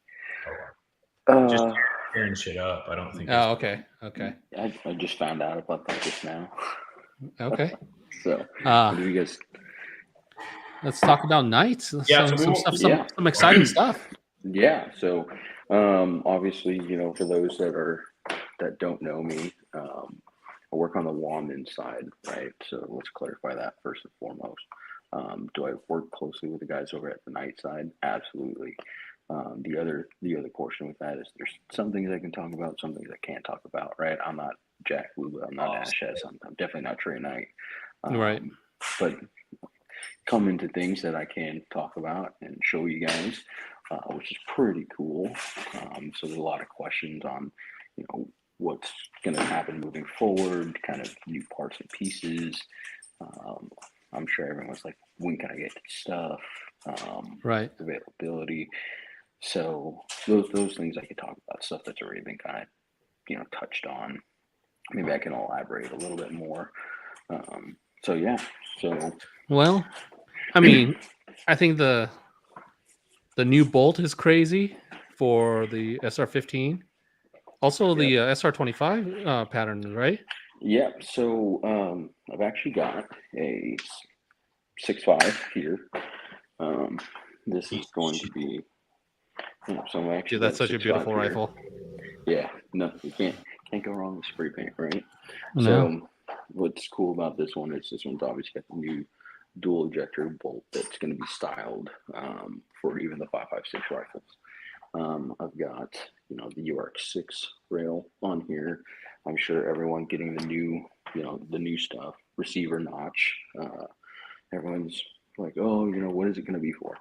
S2: Just tearing shit up. I don't think.
S1: Oh, okay. Okay.
S3: I just found out about that just now.
S1: Okay.
S3: So, what do you guys?
S1: Let's talk about Knights.
S2: Yeah,
S1: some stuff, some exciting stuff.
S3: Yeah. So, obviously, for those that don't know me, I work on the wand side, right? So let's clarify that first and foremost. Do I work closely with the guys over at the Knight side? Absolutely. The other portion with that is there's some things I can talk about, some things I can't talk about, right? I'm not Jack Luba, I'm not Ash S, I'm definitely not Trey Knight.
S1: Right.
S3: But come into things that I can talk about and show you guys, which is pretty cool. So there's a lot of questions on, what's going to happen moving forward, kind of new parts and pieces. I'm sure everyone's like, when can I get stuff?
S1: Right.
S3: Availability. So those things I could talk about, stuff that's already been kind of, touched on. Maybe I can elaborate a little bit more.
S1: Well, I mean, I think the new bolt is crazy for the SR15. Also, the SR25 pattern, right?
S3: Yeah. So I've actually got a 6.5 here. This is going to be. So I actually
S1: Dude, that's such a beautiful
S3: here.
S1: rifle.
S3: Yeah. No, you can't go wrong with spray paint, right?
S1: No.
S3: So what's cool about this one is this one's obviously got the new dual ejector bolt that's going to be styled for even the 5.56 rifles. I've got the URX6 rail on here. I'm sure everyone getting the new stuff, receiver notch. Everyone's like, oh, what is it going to be for?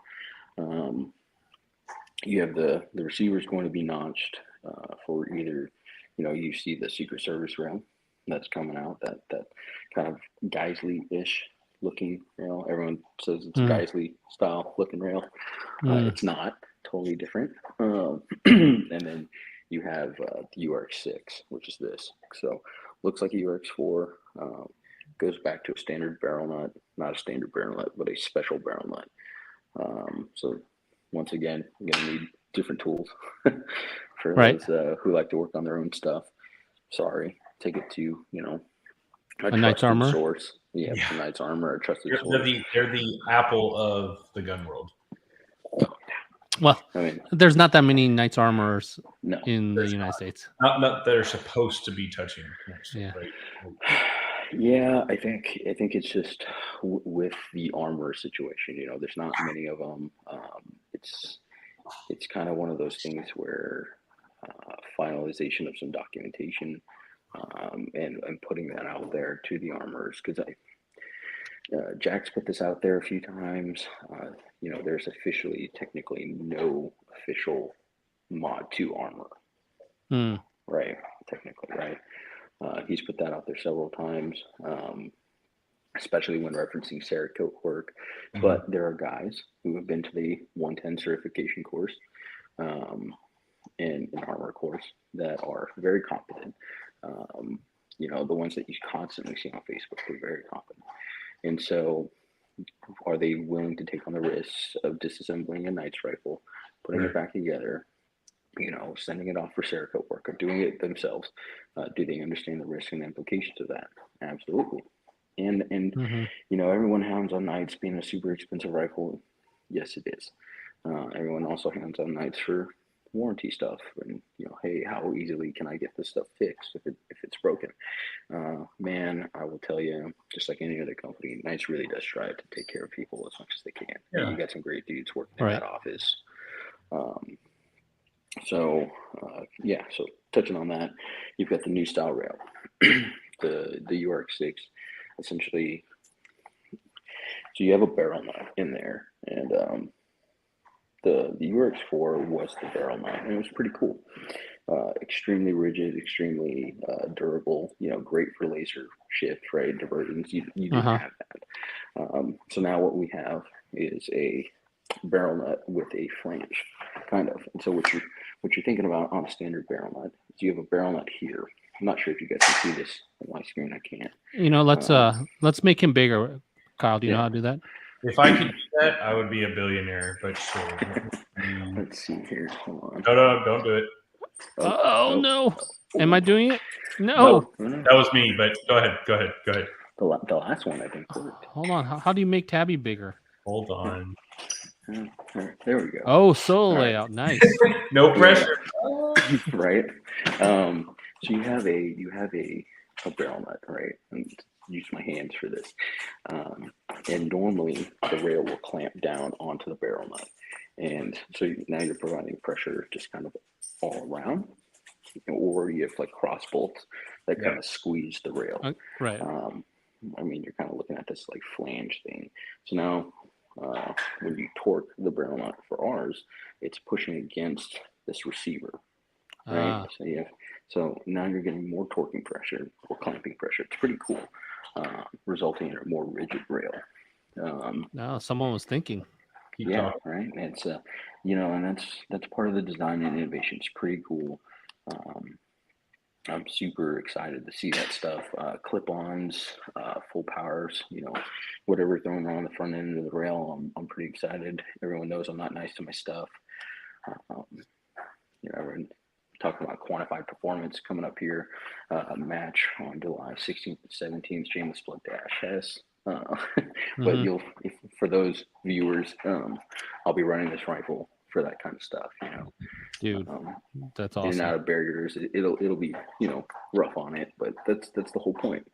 S3: You have the receiver's going to be notched for either, you see the Secret Service rail that's coming out, that kind of Geisley-ish looking rail. Everyone says it's Geisley style looking rail. It's not, totally different. And then you have the URX6, which is this. So looks like a URX4, goes back to a standard barrel nut, not a standard barrel nut, but a special barrel nut. So once again, I'm going to need different tools for those who like to work on their own stuff. Sorry, take it to, a
S1: Knight's Armor
S3: source. Yeah, a Knight's Armor, a trusted source.
S2: They're the Apple of the gun world.
S1: Well, I mean, there's not that many Knight's Armors in the United States.
S2: Not that are supposed to be touching.
S1: Yeah.
S2: Right?
S3: Yeah, I think it's just with the armor situation. There's not many of them. It's kind of one of those things where finalization of some documentation and putting that out there to the armorers, because Jack's put this out there a few times. There's technically no official mod 2 armor. Right, technically, right. He's put that out there several times, especially when referencing Cerakote work. But there are guys who have been to the 110 certification course and an armor course that are very competent. The ones that you constantly see on Facebook, they're very competent. And so are they willing to take on the risks of disassembling a Knight's rifle, putting it back together, sending it off for Cerakote work, or doing it themselves? Do they understand the risks and implications of that? Absolutely. And everyone hounds on Knights being a super expensive rifle. Yes, it is. Everyone also hounds on Knights for warranty stuff, and hey, how easily can I get this stuff fixed if it's broken? Man, I will tell you, just like any other company, Knights really does strive to take care of people as much as they can. Yeah. You got some great dudes working in that office. So touching on that, you've got the new style rail, the URX6, essentially. So you have a barrel nut in there, and the URX4 was the barrel nut, and it was pretty cool. extremely rigid, extremely durable. Great for laser shift, right? Diversions. You didn't have that. So now what we have is a barrel nut with a flange, kind of. And so what you're thinking about on a standard barrel nut is you have a barrel nut here. I'm not sure if you guys can see this on my screen. I can't.
S1: Let's make him bigger. Kyle, do you know how to do that?
S2: If I could do that, I would be a billionaire. But sure.
S3: Let's see here. Hold on.
S2: No, don't do it.
S1: No! Am I doing it? No.
S2: That was me. But go ahead.
S3: The last one I think worked.
S1: Hold on. How do you make Tabby bigger?
S2: Hold on.
S3: There we go.
S1: Oh, solo layout. Nice.
S2: No pressure.
S3: Right. So you have a barrel nut, right? And use my hands for this. And normally the rail will clamp down onto the barrel nut. And so now you're providing pressure just kind of all around. Or you have like cross bolts that kind of squeeze the rail.
S1: Right.
S3: You're kind of looking at this like flange thing. So now when you torque the barrel nut for ours, it's pushing against this receiver. Right. So now you're getting more torquing pressure or clamping pressure. It's pretty cool, resulting in a more rigid rail.
S1: No, someone was thinking.
S3: Right. It's and that's part of the design and innovation. It's pretty cool. I'm super excited to see that stuff. Clip-ons, full powers, whatever thrown on the front end of the rail. I'm pretty excited. Everyone knows I'm not nice to my stuff. We're talking about quantified performance coming up here. A match on July 16th and 17th, Shameless Blood Dash S. But for those viewers, I'll be running this rifle for that kind of stuff,
S1: Dude, that's awesome.
S3: In and out of barriers, it'll be rough on it, but that's the whole point.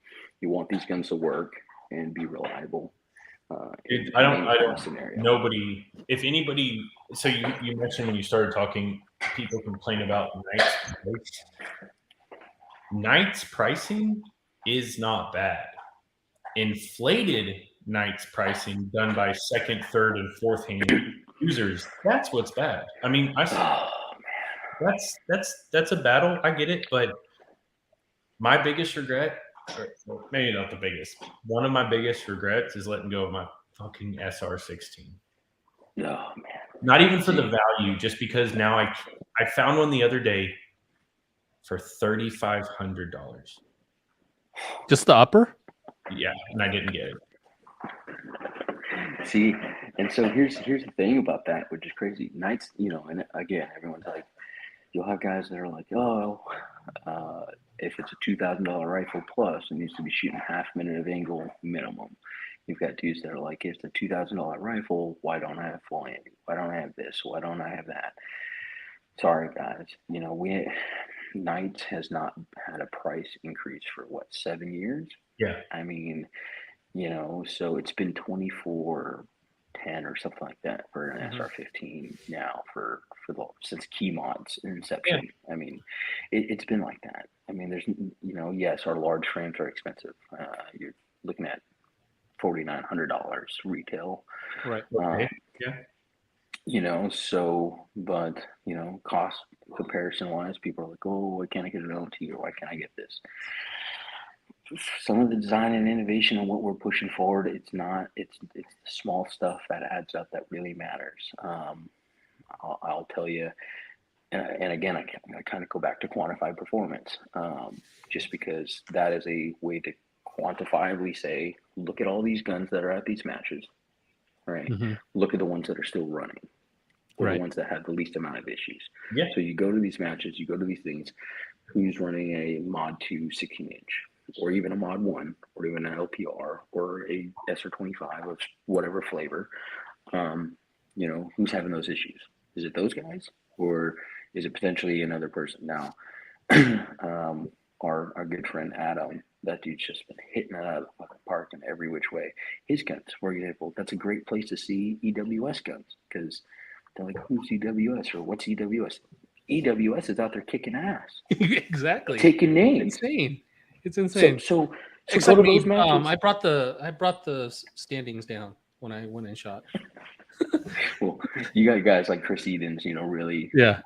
S3: You want these guns to work and be reliable.
S2: I don't. Nobody, if anybody. So you mentioned when you started talking, people complain about Knight's. Knight's pricing is not bad. Inflated Knight's pricing done by second, third, and fourth hand users. That's what's bad. I mean, that's a battle. I get it, but my biggest regret, or maybe not the biggest, one of my biggest regrets is letting go of my fucking SR16.
S3: Oh man!
S2: Not even for the value, just because now I found one the other day for $3,500.
S1: Just the upper?
S2: Yeah, and I didn't get it.
S3: See, and so here's the thing about that, which is crazy. Knights, and again, everyone's like, you'll have guys that are like, if it's a $2,000 rifle plus, it needs to be shooting half minute of angle minimum. You've got dudes that are like, it's a $2,000 rifle. Why don't I have full landing? Why don't I have this? Why don't I have that? Sorry, guys. Knights has not had a price increase for 7 years?
S2: Yeah.
S3: I mean, so it's been $2,410 or something like that for an SR15 now since key mods inception. Yeah. I mean, it's been like that. I mean, there's yes, our large frames are expensive. You're looking at $4,900 retail.
S1: Right.
S3: But cost comparison wise, people are like, oh, why can't I get an LT, or why can't I get this? Some of the design and innovation and what we're pushing forward, it's the small stuff that adds up that really matters. I'll tell you, and again, I kind of go back to quantified performance, just because that is a way to quantifiably say, look at all these guns that are at these matches, right? Mm-hmm. Look at the ones that are still running, or the ones that have the least amount of issues. Yeah. So you go to these matches, you go to these things, who's running a mod 2 16-inch? Or even a mod 1, or even an LPR, or a SR25 of whatever flavor, who's having those issues? Is it those guys, or is it potentially another person? Now, our good friend Adam, that dude's just been hitting it out of the fucking park in every which way. His guns, for example, that's a great place to see EWS guns, because they're like, who's EWS, or what's EWS? EWS is out there kicking ass.
S1: Exactly.
S3: Taking names.
S1: Insane. It's insane.
S3: So
S1: except me, I brought the standings down when I went and shot.
S3: Well, you got guys like Chris Edens, really.
S1: Yeah.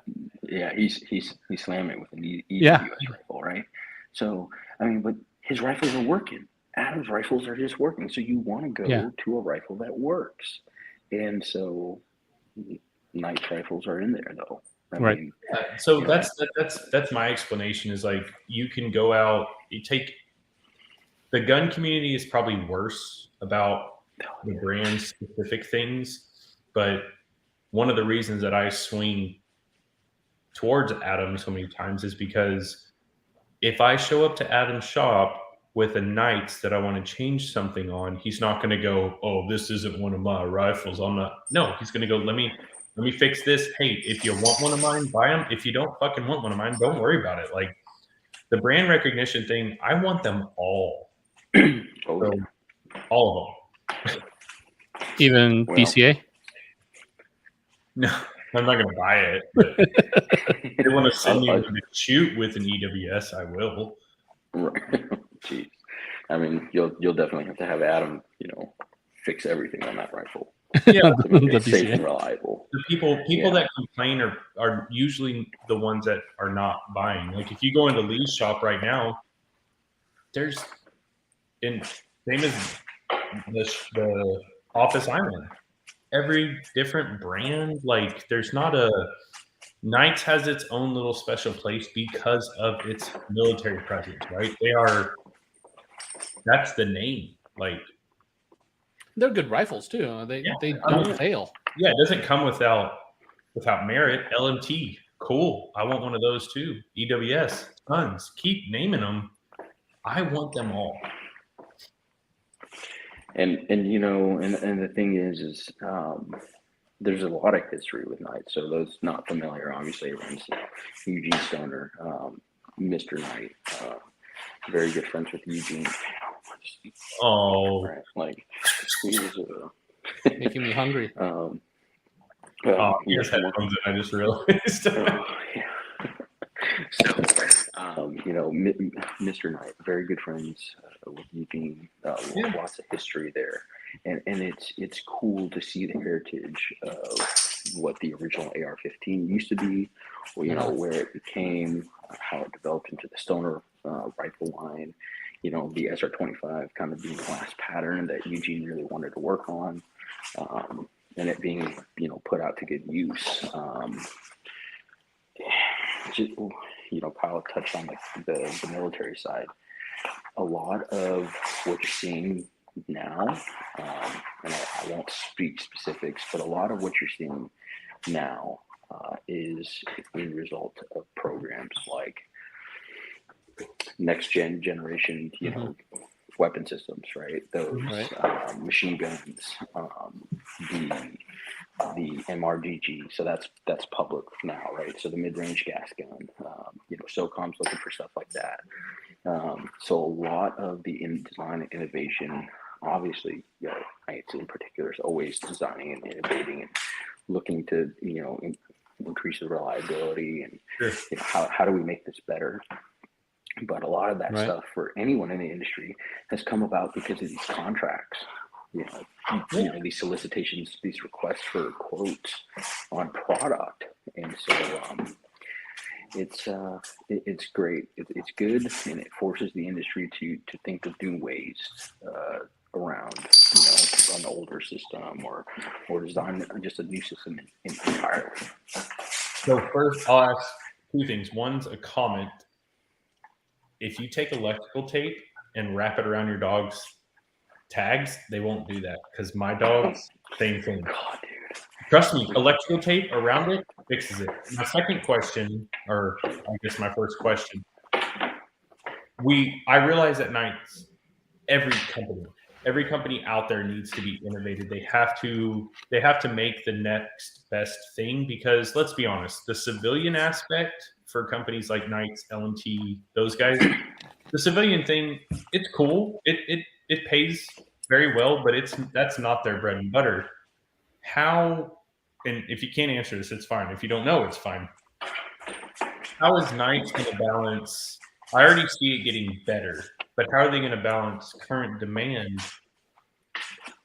S3: He's slamming with an EWS rifle, right? So but his rifles are working. Adam's rifles are just working. So you want to go to a rifle that works, and so Knight's rifles are in there though. I mean,
S2: so that's my explanation. Is like you can go out. You take the gun community is probably worse about the brand specific things, but one of the reasons that I swing towards Adam so many times is because if I show up to Adam's shop with a Knights that I want to change something on, he's not going to go, "Oh, this isn't one of my rifles. I'm not." No, he's going to go, "Let me fix this. Hey, if you want one of mine, buy them. If you don't fucking want one of mine, don't worry about it." Like the brand recognition thing, I want them all. So, all of them.
S1: Even DCA?
S2: No, I'm not going to buy it. But if they want to send me to shoot with an EWS, I will.
S3: Right. Jeez. I mean, you'll definitely have to have Adam, fix everything on that rifle.
S2: Yeah,
S3: it's safe and reliable.
S2: The people that complain are usually the ones that are not buying. Like if you go into Lee's shop right now, there's same as the office I'm in. Every different brand, like there's not a Knights has its own little special place because of its military presence, right? That's the name. Like
S1: they're good rifles too. They don't fail.
S2: Yeah, it doesn't come without merit. LMT, cool. I want one of those too. EWS, tons. Keep naming them. I want them all.
S3: And the thing is there's a lot of history with Knight. So those not familiar, obviously, runs Eugene Stoner, Mr. Knight, very good friends with Eugene.
S2: Oh,
S3: right. Like he was
S1: making me hungry.
S2: He has headphones, and I just realized.
S3: So, Mr. Knight, very good friends with Eugene. Lots of history there, and it's cool to see the heritage of what the original AR-15 used to be, where it became, how it developed into the Stoner rifle line. The SR-25 kind of being the last pattern that Eugene really wanted to work on, and it being put out to good use. Kyle touched on the military side. A lot of what you're seeing now, and I won't speak specifics, but a lot of what you're seeing now is a result of programs like next generation, weapon systems, right? Those machine guns, the MRGG, so that's public now, right? So the mid-range gas gun, SOCOM's looking for stuff like that. So a lot of the design and innovation, obviously, Knights in particular is always designing and innovating and looking to increase the reliability and how do we make this better. But a lot of that stuff for anyone in the industry has come about because of these contracts. These solicitations, these requests for quotes on product, and so it's great. It's good, and it forces the industry to think of new ways around an older system or design just a new system entirely.
S2: So first, I'll ask two things. One's a comment. If you take electrical tape and wrap it around your dog's tags, they won't do that because my dog's same thing.
S3: God, dude.
S2: Trust me, electrical tape around it fixes it. My second question, or I guess my first question, I realize at Knights, every company out there needs to be innovative. They have to make the next best thing because let's be honest, the civilian aspect for companies like Knights, LMT, those guys, the civilian thing, it's cool. It pays very well, but that's not their bread and butter. How, and if you can't answer this, it's fine. If you don't know, it's fine. How is Knights going to balance? I already see it getting better, but how are they going to balance current demand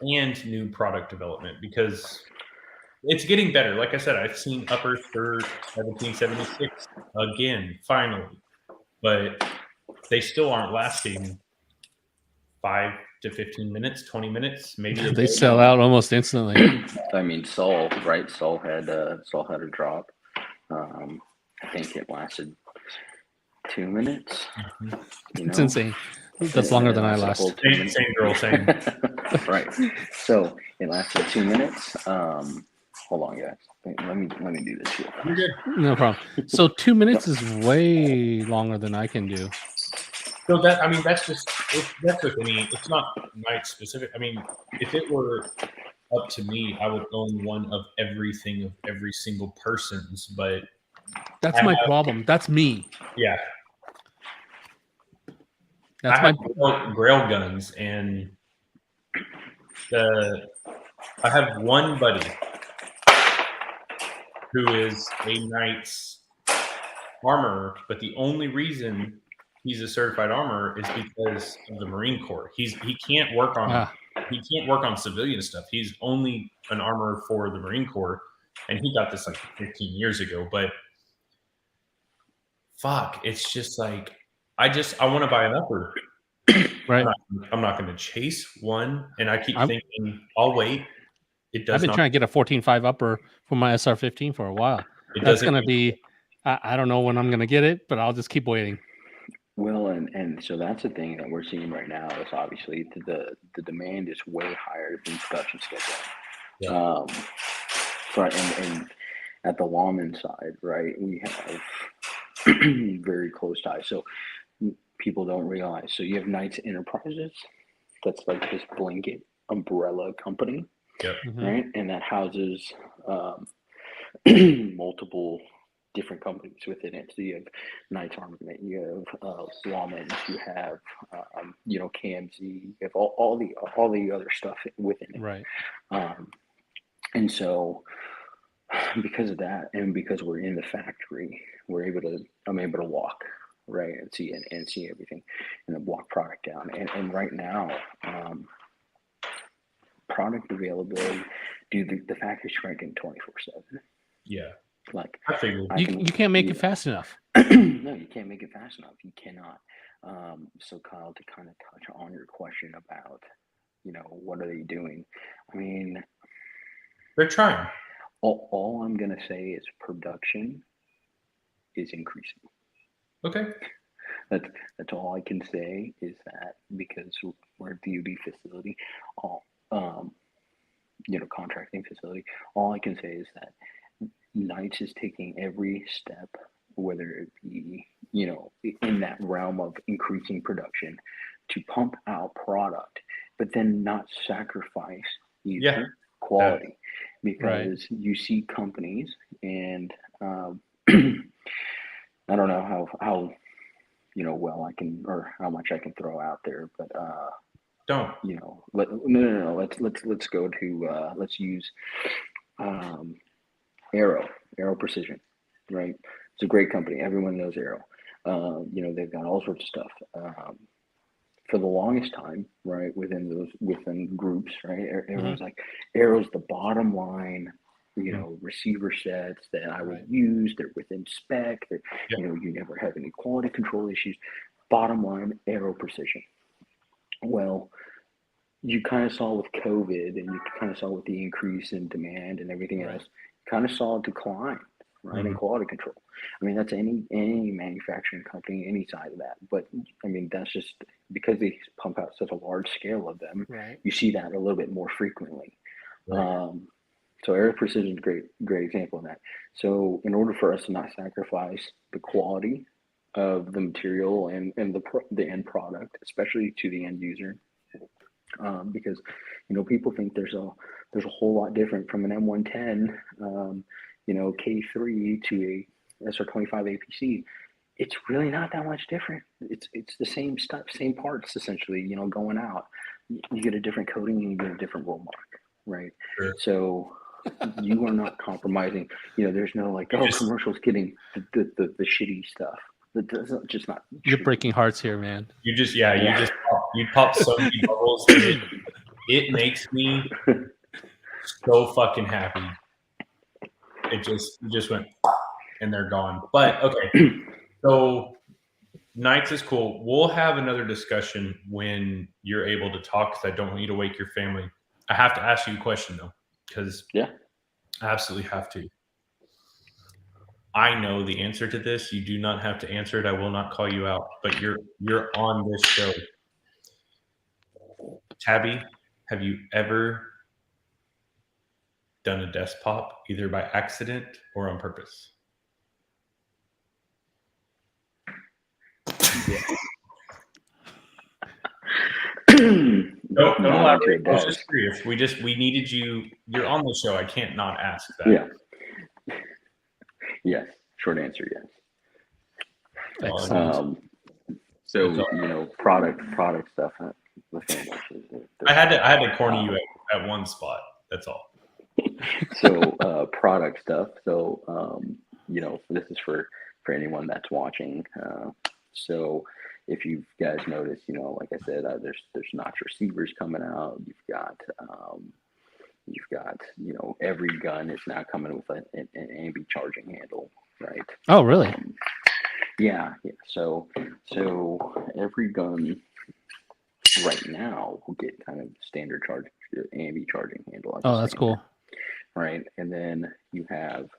S2: and new product development? Because it's getting better. Like I said, I've seen uppers for 1776 again, finally, but they still aren't lasting 5 to 15 minutes, 20 minutes, maybe.
S1: They sell out almost instantly.
S3: I mean, Saul, right? Saul had a drop. I think it lasted 2 minutes.
S1: It's insane. That's longer than I last.
S2: Same girl, same.
S3: Right. So it lasted 2 minutes. Hold on, guys. Let me do this here.
S2: You're good.
S1: No problem. So 2 minutes is way longer than I can do.
S2: So that's with any. It's not night specific. I mean, if it were up to me, I would own one of everything of every single person's. But
S1: that's my problem. That's me.
S2: Yeah.
S1: That's
S2: I have Grail guns, and I have one buddy who is a knight's armorer, but the only reason he's a certified armorer is because of the Marine Corps. He can't work on civilian stuff. He's only an armorer for the Marine Corps, and he got this like 15 years ago. But fuck, it's just like I want to buy an upper.
S1: Right.
S2: I'm not going to chase one, and I keep thinking I'll wait.
S1: I've been trying to get a 14.5 upper for my SR-15 for a while. That's going to be. I don't know when I'm going to get it, but I'll just keep waiting.
S3: Well, and so that's the thing that we're seeing right now is obviously the demand is way higher than production schedule.
S2: Yeah.
S3: And at the lawman side, right, we have very close ties. So people don't realize. So you have Knights Enterprises, that's like this blanket umbrella company,
S2: yep.
S3: Right, and that houses multiple different companies within it. So you have Knights Armament, you have Lawman, you have KMZ, you have all the other stuff within it.
S1: Right.
S3: And so because of that, and because we're in the factory, I'm able to walk, right, and see everything, and then walk product down. And right now, product availability, dude, the factory's cranking 24/7.
S2: Yeah.
S3: Like
S2: I figured
S1: you can't make it fast enough.
S3: No, you can't make it fast enough. You cannot. So Kyle, to kind of touch on your question about, what are they doing? I mean,
S2: they're trying.
S3: All I'm gonna say is production is increasing.
S2: Okay.
S3: That's all I can say is that, because we're a DoD facility, contracting facility. All I can say is that Knights is taking every step, whether it be, in that realm of increasing production, to pump out product, but then not sacrifice either quality, because you see companies, and I don't know how well I can, or how much I can throw out there, but
S2: don't.
S3: No. Let's go to let's use Aero Precision, right? It's a great company. Everyone knows Aero. They've got all sorts of stuff. For the longest time, right, within groups, right, everyone's like, Aero's the bottom line, receiver sets that I would use. They're within spec. You never have any quality control issues. Bottom line, Aero Precision. Well, you kind of saw with COVID, and you kind of saw with the increase in demand and everything else, kind of saw a decline, right, in quality control. I mean, that's any manufacturing company, any side of that. But I mean, that's just because they pump out such a large scale of them.
S1: Right.
S3: You see that a little bit more frequently.
S2: Right.
S3: So Aero Precision is a great example of that. So in order for us to not sacrifice the quality of the material and the end product, especially to the end user, because people think there's a whole lot different from an M110 K3 to a SR25 APC. It's really not that much different. It's the same stuff, same parts essentially, going out. You get a different coating and you get a different roll mark, right?
S2: Sure.
S3: So you are not compromising. There's no commercials getting the shitty stuff. That's just not.
S1: You're breaking hearts here, man.
S2: You pop so many bubbles. It makes me so fucking happy. it just went and they're gone. But okay, so nights is cool. We'll have another discussion when you're able to talk because I don't want you to wake your family. I have to ask you a question though, because I absolutely have to. I know the answer to this. You do not have to answer it. I will not call you out, but you're on this show. Tabby, have you ever done a desk pop either by accident or on purpose? Don't elaborate. I was just curious. We needed you. You're on the show. I can't not ask that.
S3: Yeah. Yes. Short answer, yes. So product stuff.
S2: I had to corner you at one spot. That's all.
S3: So product stuff. So this is for anyone that's watching. So if you guys notice, like I said, there's notch receivers coming out. You've got every gun is now coming with an ambi charging handle, right?
S1: Oh, really?
S3: Yeah. So every gun right now will get kind of standard ambi charging handle.
S1: Oh, that's cool.
S3: Right, and then you have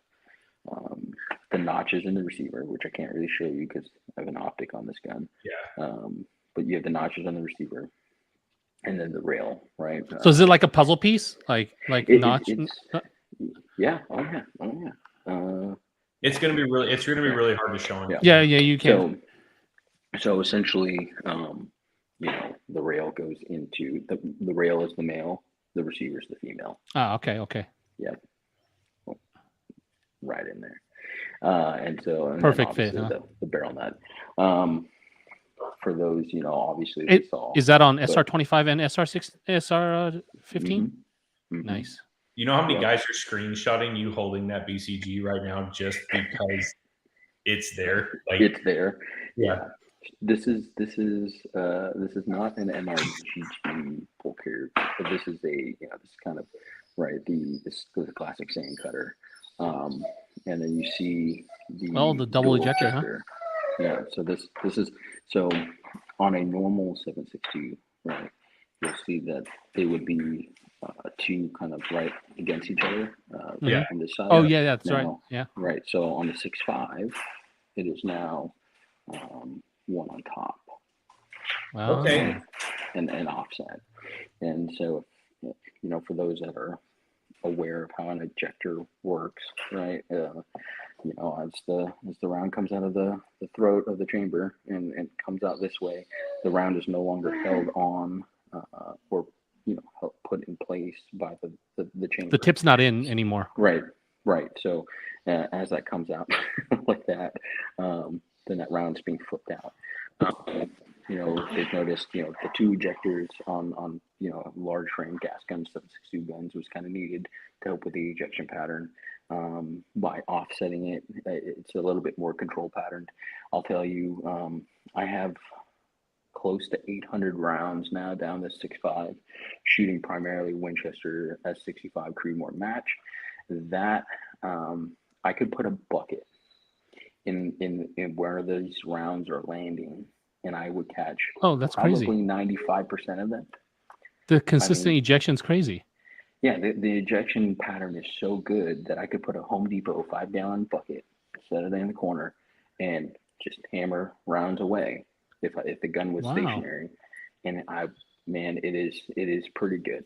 S3: the notches in the receiver, which I can't really show you because I have an optic on this gun.
S2: Yeah.
S3: But you have the notches on the receiver, and then the rail, right?
S1: So is it like a puzzle piece, like notch?
S3: Yeah. Oh yeah.
S2: It's gonna be really hard to show.
S1: Yeah. You can.
S3: So essentially, the rail goes into the rail is the male, the receiver is the female.
S1: Ah, okay.
S3: Yep. Right in there. And
S1: perfect fit, huh?
S3: The barrel nut. For those, obviously
S1: is that on SR25 and SR15?
S3: Mm-hmm.
S1: Nice.
S2: You know how many guys are screenshotting you holding that BCG right now just because it's there?
S3: It's there.
S2: Yeah.
S3: This is not an MRGG pull carrier, but this is this kind of this classic sand cutter. And then you see
S1: the double ejector, huh?
S3: Yeah. So this is on a normal 7.62, right? You'll see that they would be two kind of right against each other. On this side.
S1: Oh yeah, that's
S3: now,
S1: right. Yeah.
S3: Right. So on the 6.5, it is now one on top.
S1: Wow.
S3: Okay. And offset. And so, for those that are aware of how an ejector works, right? As the round comes out of the throat of the chamber and comes out this way, the round is no longer held on or put in place by the chamber.
S1: The tip's not in anymore.
S3: Right. So as that comes out like that, then that round's being flipped out. They've noticed, the two ejectors on large frame gas guns, 7.62 guns was kind of needed to help with the ejection pattern. By offsetting it, it's a little bit more control patterned. I'll tell you, I have close to 800 rounds now down this 6.5, shooting primarily Winchester S65 Creedmoor match. That I could put a bucket in where these rounds are landing, and I would catch
S1: that's
S3: probably
S1: crazy.
S3: 95% of them.
S1: The consistent ejection's crazy.
S3: Yeah, the ejection pattern is so good that I could put a Home Depot 5-gallon bucket, set it in the corner, and just hammer rounds away if the gun was stationary. And it is pretty good.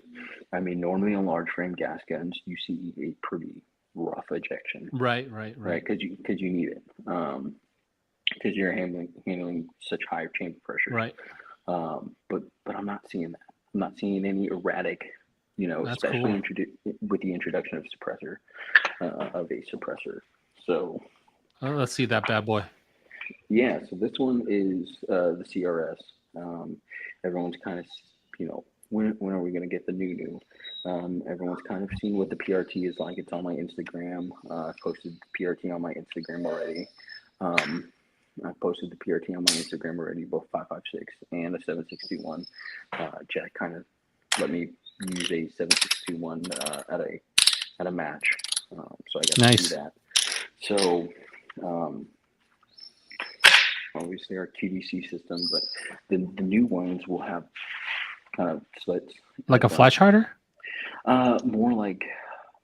S3: I mean, normally on large frame gas guns, you see a pretty rough ejection. Right. Because you need it. Because you're handling such high chamber pressure.
S1: Right.
S3: But I'm not seeing that. I'm not seeing any erratic,
S1: That's
S3: especially
S1: cool.
S3: with the introduction of a suppressor. So
S1: let's see that bad boy.
S3: Yeah, so this one is the CRS. Everyone's kind of, when are we going to get the new? Everyone's kind of seen what the PRT is like. It's on my Instagram. I posted the PRT on my Instagram already. I posted the PRT on my Instagram already, both 5.56 and a 7.61. Jack kind of let me use a 7.61 at a match. So I got to do that. So obviously our TDC system, but the new ones will have kind of slits.
S1: Like a flash harder?
S3: More like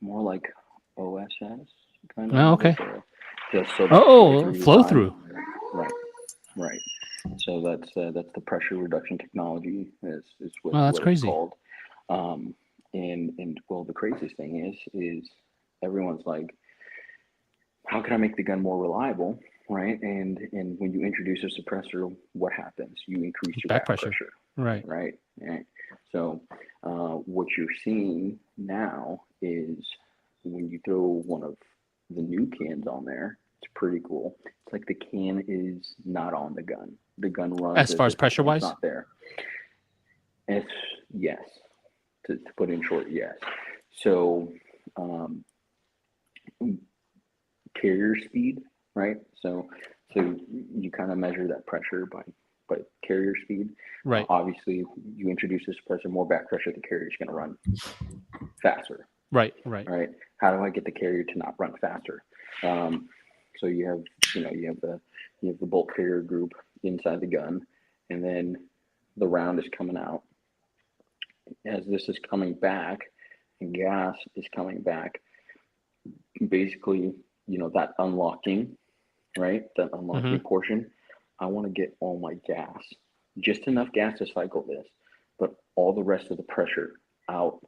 S3: OSS kind of.
S1: Oh, okay.
S3: So
S1: flow through.
S3: Right. So that's the pressure reduction technology is what,
S1: that's
S3: what
S1: crazy.
S3: It's called. And well, the craziest thing is everyone's like, how can I make the gun more reliable? Right. And when you introduce a suppressor, what happens? You increase your back pressure.
S1: Right.
S3: Right. So what you're seeing now is when you throw one of the new cans on there, it's pretty cool. It's like the can is not on the gun. The gun runs
S1: as far as pressure wise.
S3: Not there. Yes. To put in short, yes. So carrier speed, right? So you kind of measure that pressure by carrier speed.
S1: Right.
S3: Obviously, you introduce this pressure, more back pressure, the carrier is going to run faster.
S1: Right.
S3: How do I get the carrier to not run faster? So you have the bolt carrier group inside the gun, and then the round is coming out. As this is coming back, and gas is coming back, basically, that unlocking, right? That unlocking portion. I want to get all my gas, just enough gas to cycle this, but all the rest of the pressure out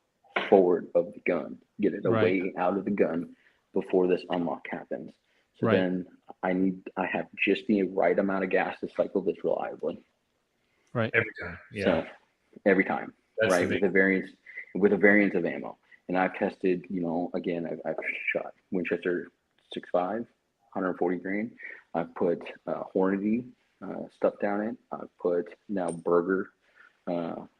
S3: forward of the gun, get it away out of the gun before this unlock happens. So then I have just the right amount of gas to cycle this reliably.
S2: Right. Every time. Yeah.
S3: So every time. That's right. With a variance of ammo. And I've tested, again, I've shot Winchester 6.5, 140 grain. I've put Hornady stuff down it. I've put now Burger,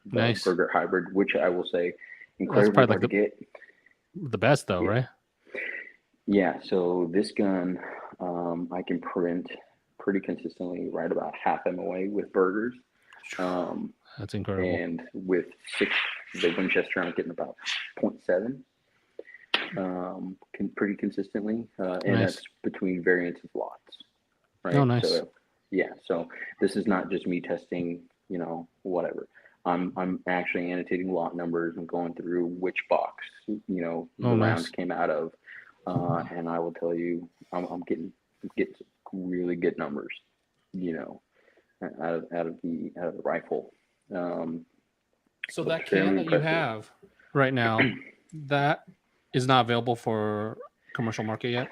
S1: nice.
S3: Burger Hybrid, which I will say incredibly hard to get.
S1: The best though, right?
S3: Yeah. So this gun, I can print pretty consistently right about half MOA with Burgers.
S1: That's incredible.
S3: And with the Winchester, I'm getting about 0.7 pretty consistently. And that's between variants of lots. Right.
S1: Oh, nice.
S3: So, so this is not just me testing, whatever. I'm actually annotating lot numbers and going through which box, the rounds came out of. And I will tell you, I'm getting really good numbers, out of the rifle.
S1: So that can that you have right now, that is not available for commercial market yet?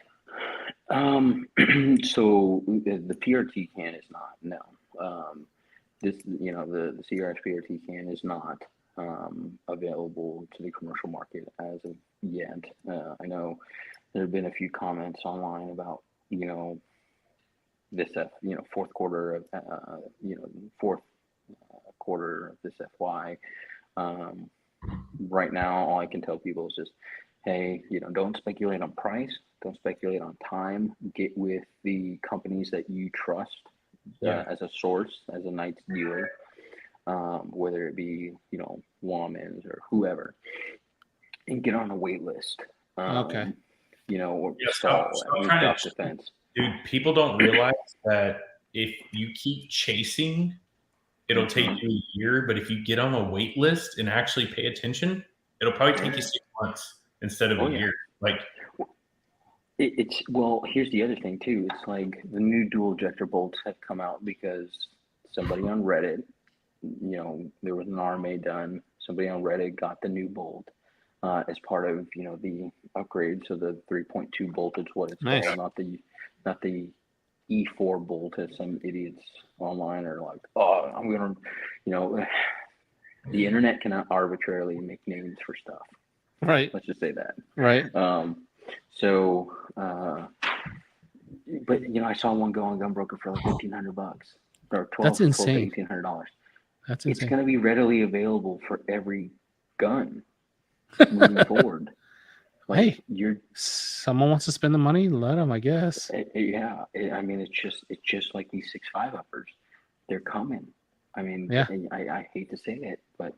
S3: So the PRT can is not, no. The CRS PRT can is not available to the commercial market as of yet. I know there have been a few comments online about, this, fourth quarter of, fourth quarter of this FY. Right now, all I can tell people is just, hey, don't speculate on price, don't speculate on time. Get with the companies that you trust as a source, as a Knight's dealer, whether it be, Womans or whoever, and get on a wait list.
S1: Okay.
S3: Or
S2: stop defense. Dude, people don't realize that if you keep chasing, it'll take you a year, but if you get on a wait list and actually pay attention, it'll probably take you 6 months instead of a year. Like
S3: it's here's the other thing too. It's like the new dual ejector bolts have come out because somebody on Reddit, there was an RMA done. Somebody on Reddit got the new bolt as part of the upgrade. So the 3.2 bolt is what it's called, not the E4 bolt, as some idiots online are like, oh, I'm gonna, the internet cannot arbitrarily make names for stuff.
S1: Right.
S3: Let's just say that.
S1: Right.
S3: But I saw one go on Gunbroker for like $1,500 or
S1: That's insane.
S3: $1,800.
S1: That's insane.
S3: It's going to be readily available for every gun moving forward.
S1: Like, hey, someone wants to spend the money, let them, I guess.
S3: It's just like these 6.5 uppers. They're coming. I mean, I hate to say it, but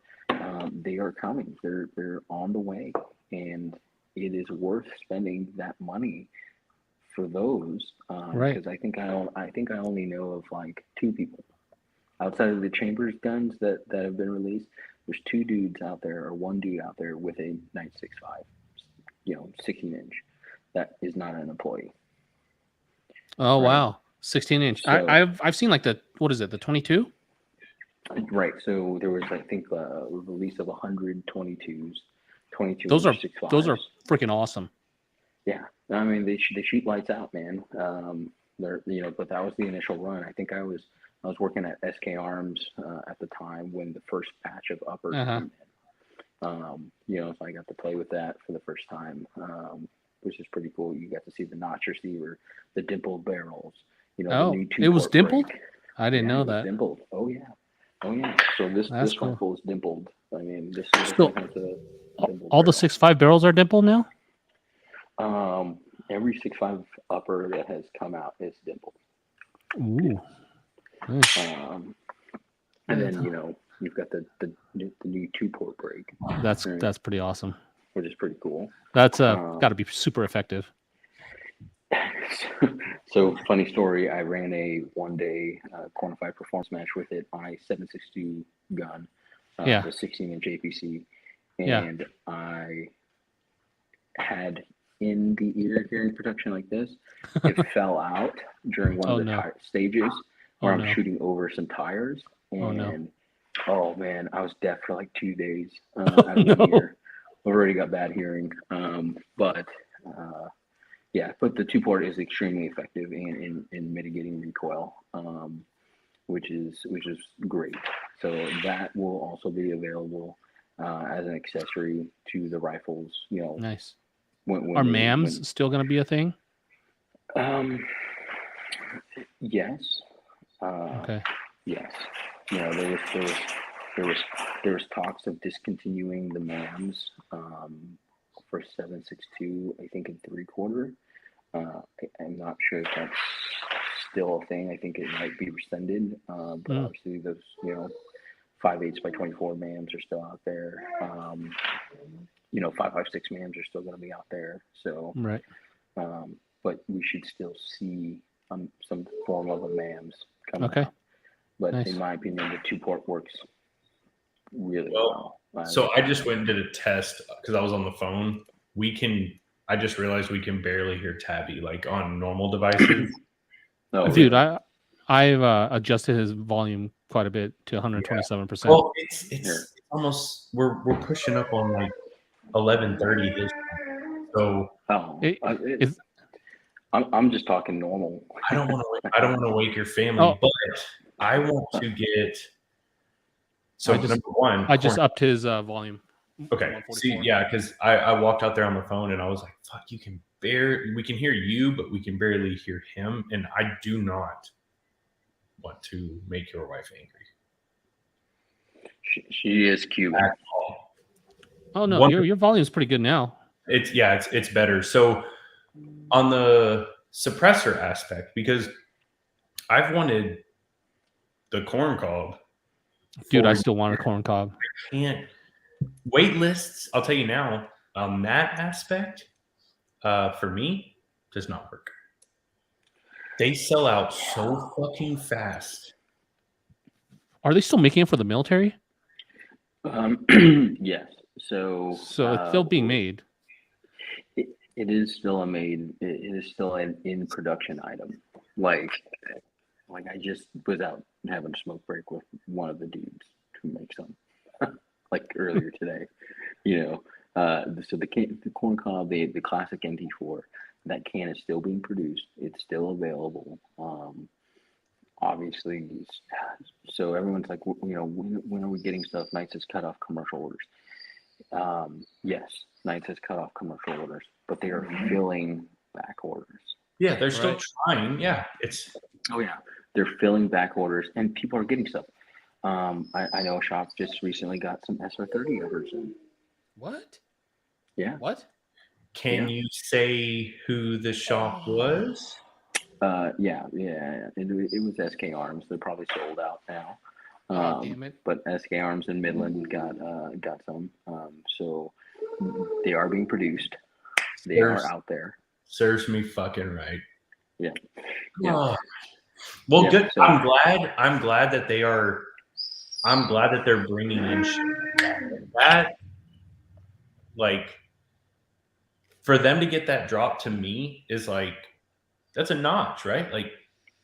S3: they are coming. They're on the way, and it is worth spending that money for those.
S1: Right.
S3: Because I think I only know of like 2 people outside of the Chambers guns that have been released. There's 2 dudes out there, or 1 dude out there with a 965, 16-inch, that is not an employee.
S1: Oh
S3: Right.
S1: wow, 16-inch.
S3: So-
S1: I've seen like the the 22.
S3: Right. So there was, I think, a release of 122s, 22
S1: Those are
S3: 6.5s.
S1: those are freaking awesome.
S3: Yeah, I mean they shoot lights out, man. They're but that was the initial run. I think I was working at SK Arms at the time when the first batch of uppers came in. So I got to play with that for the first time, which is pretty cool. You got to see the notch receiver, the dimpled barrels. The new 2-port
S1: it was dimpled.
S3: brake.
S1: I didn't know
S3: It was
S1: that.
S3: dimpled. Oh yeah. So this
S1: cool.
S3: rifle is dimpled. I mean, this
S1: Still,
S3: one has a dimpled
S1: all the
S3: barrel.
S1: 6.5 barrels are dimpled now.
S3: Every 6.5 upper that has come out is dimpled.
S1: Ooh. Nice.
S3: And then you've got the new 2-port brake.
S1: That's pretty awesome.
S3: Which is pretty cool.
S1: That's got to be super effective.
S3: So funny story. I ran a 1-day quantified performance match with it on a 7.62 gun, the 16-inch APC, and I had in the ear hearing protection like this. It fell out during one of the stages where I'm shooting over some tires, and oh man, I was deaf for like 2 days out of the ear. Already got bad hearing, but the 2-port is extremely effective in mitigating recoil, which is great. So that will also be available as an accessory to the rifles.
S1: Nice.
S3: Are
S1: MAMs still going to be a thing?
S3: Yes.
S1: Okay.
S3: Yes. There was talks of discontinuing the MAMs for 7.62, I think in 3/4. I'm not sure if that's still a thing. I think it might be rescinded, but obviously those 5.8 by 24 MAMs are still out there. 5.56 MAMs are still going to be out there. So
S1: right.
S3: But we should still see some form of a MAMs come out. But in my opinion, the 2-port works really well.
S2: So I just went and did a test because I was on the phone. I just realized we can barely hear Tabby like on normal devices.
S1: Dude, I've adjusted his volume quite a bit to 127%.
S2: Well, it's almost we're pushing up on like 11:30 this time. So
S3: I'm just talking normal.
S2: I don't want to wake your family, but I want to get. So number one,
S1: I just upped his volume.
S2: Okay. See, because I walked out there on the phone and I was like, "Fuck, we can hear you, but we can barely hear him." And I do not want to make your wife angry.
S3: She is cute.
S1: Oh no, your volume is pretty good now.
S2: It's better. So on the suppressor aspect, because I've wanted the corn cob.
S1: Dude, I still want a corn cob.
S2: I can't. Wait lists, I'll tell you now, on that aspect, for me, does not work. They sell out so fucking fast.
S1: Are they still making it for the military?
S3: Yes. So
S1: it's still being made.
S3: It is still it is still an in production item. Like I just was out having a smoke break with one of the dudes who makes them. Like earlier today, so the corn cob, the classic NT4, that can is still being produced. It's still available. Obviously, so everyone's like, when are we getting stuff? Knights has cut off commercial orders. Yes, Knights has cut off commercial orders, but they are filling back orders.
S2: Yeah, they're still trying. Yeah,
S3: they're filling back orders, and people are getting stuff. I know a shop just recently got some SR30 uppers in.
S1: What?
S3: Yeah.
S1: What?
S2: Can you say who the shop was?
S3: Yeah. It was SK Arms. They're probably sold out now.
S1: Damn it.
S3: But SK Arms in Midland got some. So they are being produced. They are out there.
S2: Serves me fucking right.
S3: Yeah.
S2: Oh. Well,
S3: yeah,
S2: good.
S3: So,
S2: I'm glad that they are. I'm glad that they're bringing in shit that, like, for them to get that drop to me is like, that's a notch, right? Like,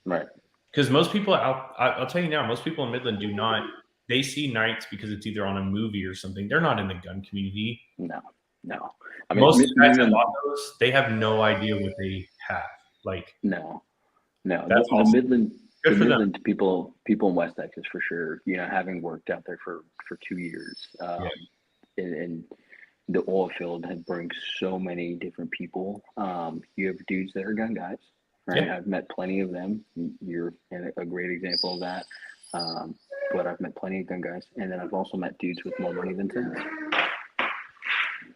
S3: right.
S2: Because most people, I'll tell you now, most people in Midland do not. They see Knights because it's either on a movie or something. They're not in the gun community.
S3: No.
S2: I mean, most guys that bought those, they have no idea what they have. Like,
S3: no.
S2: That's
S3: The Midland.
S2: Good
S3: the
S2: for
S3: Midland people in West Texas for sure. Having worked out there for 2 years, and the oil field brings so many different people. You have dudes that are gun guys, right?
S2: Yeah.
S3: I've met plenty of them. You're a great example of that. But I've met plenty of gun guys, and then I've also met dudes with more money than sense.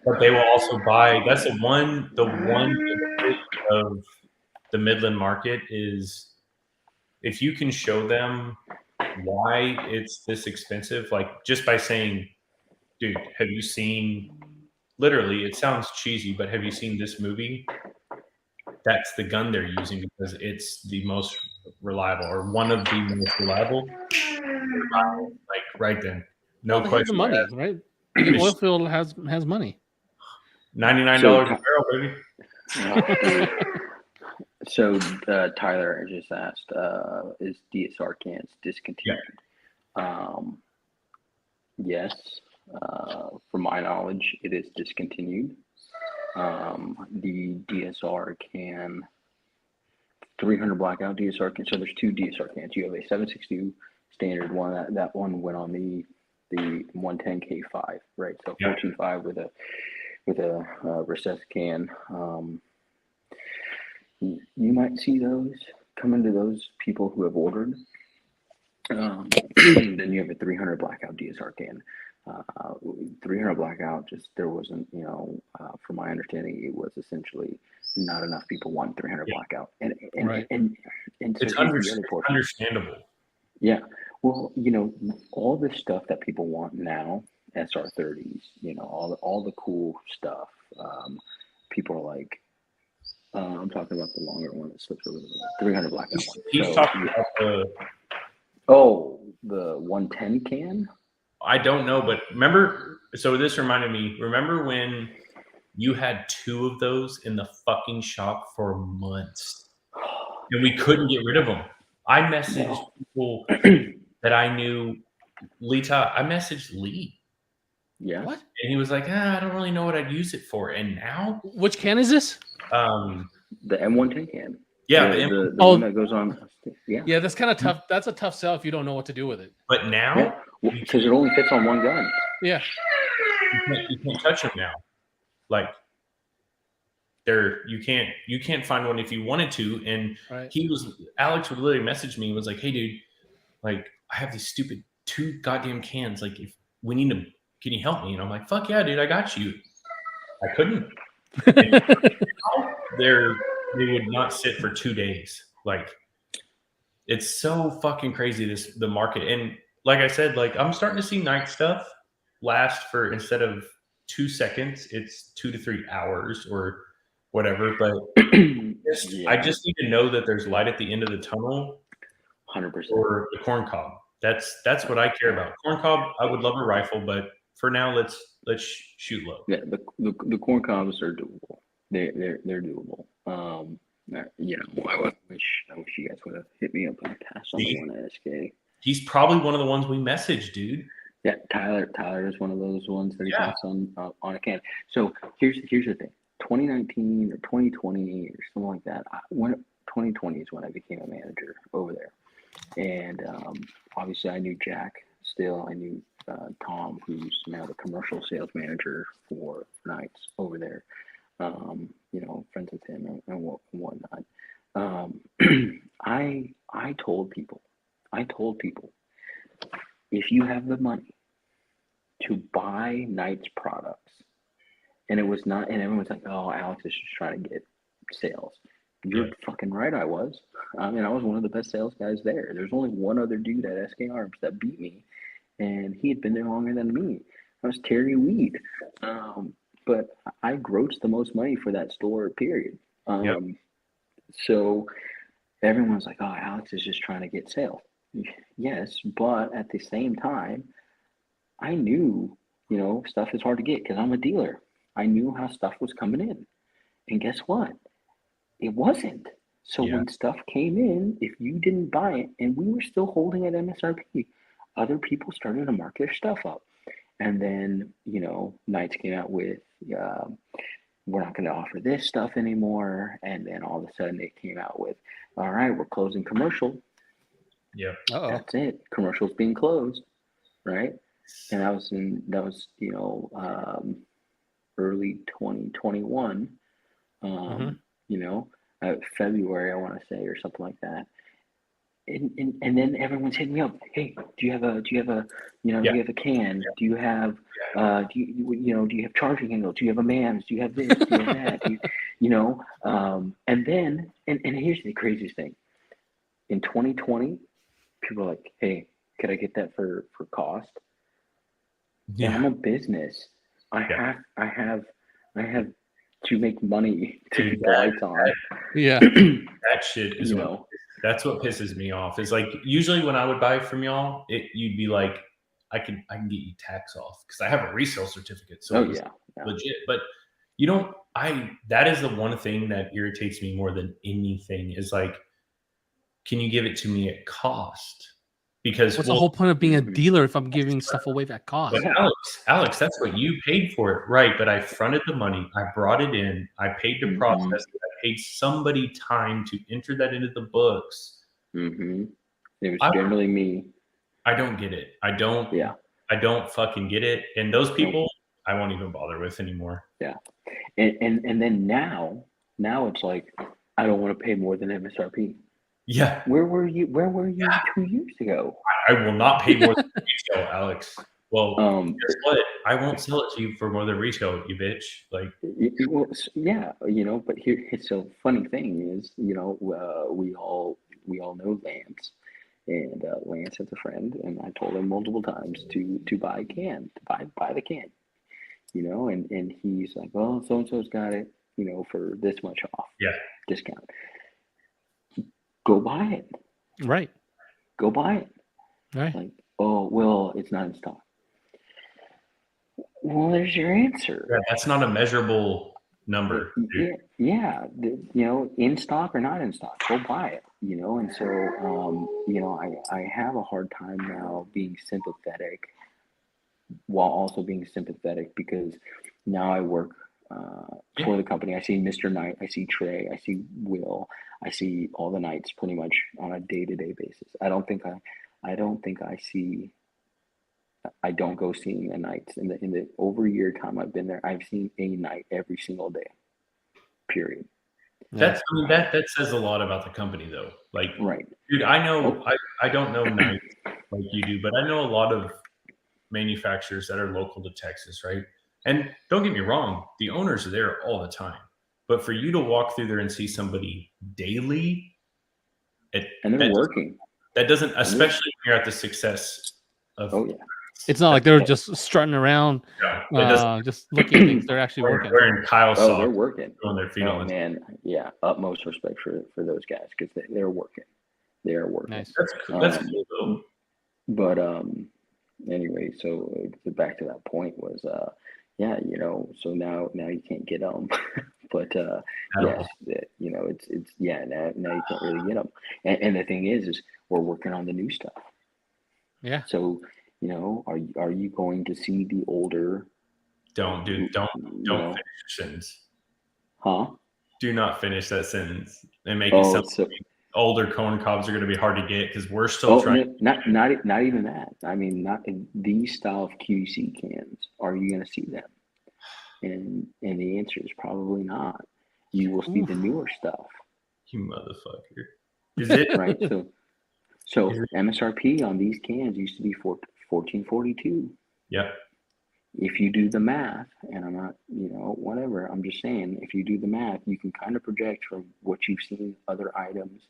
S2: But they will also buy. That's the one benefit of the Midland market is if you can show them why it's this expensive, like just by saying, dude, have you seen, literally, it sounds cheesy, but have you seen this movie? That's the gun they're using because it's the most reliable or one of the most reliable. Like right then. No question.
S1: The money, right? The oil field has money.
S2: $99 a barrel, baby.
S3: So Tyler just asked, is DSR cans discontinued?
S2: Yeah.
S3: Yes. From my knowledge, it is discontinued. The DSR can, 300 blackout DSR can. So there's two DSR cans. You have a 762 standard one. That one went on the 110K5, right? So 14.5 with a recessed can. You might see those come into those people who have ordered. Then you have a 300 blackout DSR can. 300 blackout, just there wasn't, from my understanding, it was essentially not enough people want 300 blackout. And
S1: right.
S3: And so
S2: it's understandable.
S3: Yeah. Well, all this stuff that people want now, SR30s, all the cool stuff. People are like, I'm talking about the longer one that slips over the 300 blackout one.
S2: He's talking about
S3: the 110 can?
S2: I don't know, but remember, so this reminded me, remember when you had two of those in the fucking shop for months and we couldn't get rid of them? I messaged people that I knew. I messaged Lee.
S3: Yeah.
S2: What? And he was like, I don't really know what I'd use it for. And now?
S1: Which can is this?
S3: The M110 can.
S2: Yeah.
S3: The one that goes on. Yeah.
S1: Yeah, that's kind of tough. That's a tough sell if you don't know what to do with it.
S2: But now?
S3: Because it only fits on one gun.
S1: Yeah.
S2: You can't touch them now. Like, you can't find one if you wanted to. And Alex would literally message me and was like, hey dude, like I have these stupid 2 goddamn cans. Like if we need them, can you help me? And I'm like, fuck yeah, dude, I got you. I couldn't. They would not sit for 2 days. Like it's so fucking crazy, the market. And like I said, like I'm starting to see night stuff last for, instead of 2 seconds, it's 2 to 3 hours or whatever. But I just need to know that there's light at the end of the tunnel.
S3: 100%.
S2: Or the corn cob. That's what I care about. Corn cob, I would love a rifle, but for now, let's shoot low.
S3: Yeah, the corn cobs are doable. They're doable. I wish you guys would have hit me up and passed on the one at SK.
S2: He's probably one of the ones we messaged, dude.
S3: Yeah, Tyler is one of those ones that he passed on a can. So here's the thing. 2019 or 2020 or something like that. 2020 is when I became a manager over there. And obviously I knew Jack still. I knew Tom, who's now the commercial sales manager for Knights over there. Friends with him and whatnot. I told people, if you have the money to buy Knights products, and it was not, and everyone's like, oh, Alex is just trying to get sales. You're fucking right, I was. I mean, I was one of the best sales guys there. There's only one other dude at SK Arms that beat me, and he had been there longer than me. I was Terry Weed. but I grossed the most money for that store, period.
S2: Yep.
S3: So everyone's like, oh, Alex is just trying to get sales. Yes, but at the same time, I knew, stuff is hard to get because I'm a dealer. I knew how stuff was coming in. And guess what? It wasn't. So when stuff came in, if you didn't buy it, and we were still holding at MSRP, other people started to mark their stuff up. And then, Knights came out with, we're not going to offer this stuff anymore. And then all of a sudden it came out with, all right, we're closing commercial.
S2: Yep.
S3: That's it. Commercial's being closed, right? And that was early 2021. February, I want to say, or something like that. And then everyone's hitting me up. Hey, do you have a can? Do you have do you have charging handles? Do you have a MAMS? Do you have this? Do you have that? And then here's the craziest thing. In 2020, people are like, hey, could I get that for cost? Yeah, I'm a business. I have to make money to keep the lights on.
S2: That shit is that's what pisses me off. Is like usually when I would buy from y'all, you'd be like, I can get you tax off because I have a resale certificate. So legit. But that is the one thing that irritates me more than anything is like, can you give it to me at cost? Because
S1: what's the whole point of being a dealer if I'm giving stuff away at cost?
S2: But Alex, that's what you paid for it, right? But I fronted the money, I brought it in, I paid to process it, I paid somebody time to enter that into the books.
S3: It was generally me.
S2: I don't get it. I don't fucking get it. And those people, I won't even bother with anymore.
S3: Yeah, and then now it's like I don't want to pay more than MSRP.
S2: Yeah.
S3: Where were you 2 years ago?
S2: I will not pay more than retail, Alex. Well, guess what? I won't sell it to you for more than retail, you bitch. Like,
S3: but so funny thing is, we all know Lance, and Lance has a friend, and I told him multiple times to buy a can, to buy the can, and he's like, well, so and so's got it, for this much off, discount. Go buy it.
S1: Right.
S3: Go buy it.
S1: Right.
S3: Like, oh, well, it's not in stock. Well, there's your answer.
S2: Yeah, that's not a measurable number.
S3: Yeah. In stock or not in stock, go buy it. And so, I have a hard time now being sympathetic while also being sympathetic because now I work for the company. I see Mr. Knight, I see Trey, I see Will, I see all the Knights pretty much on a day-to-day basis. I don't go seeing the Knights in the over a year time I've been there. I've seen a Knight every single day. Period.
S2: That says a lot about the company though. Like,
S3: right,
S2: dude, I know I don't know Knights like you do, but I know a lot of manufacturers that are local to Texas, right? And don't get me wrong, the owners are there all the time. But for you to walk through there and see somebody daily,
S3: and they're working.
S2: That doesn't, especially when you're at the success of.
S3: Oh yeah.
S1: It's not like they're just strutting around, just looking at things. They're actually working.
S2: Wearing Kyle socks.
S3: They're working.
S2: On their feet.
S3: Oh man, yeah. Utmost respect for those guys because they're working. They are working.
S1: Nice.
S2: That's cool though.
S3: But anyway, so back to that point was so now you can't get them, but yes, it's now you can't really get them, and the thing is we're working on the new stuff.
S1: Yeah.
S3: So are you going to see the older?
S2: Don't finish your sentence.
S3: Huh?
S2: Do not finish that sentence and make it sound like older corn cobs are going to be hard to get because we're still trying.
S3: Not even that. I mean, not in these style of QC cans. Are you going to see them? And the answer is probably not. You will see the newer stuff.
S2: You motherfucker. Is it
S3: right? So MSRP on these cans used to be $14.42.
S2: Yep.
S3: If you do the math, and I'm not, whatever. I'm just saying, if you do the math, you can kind of project from what you've seen other items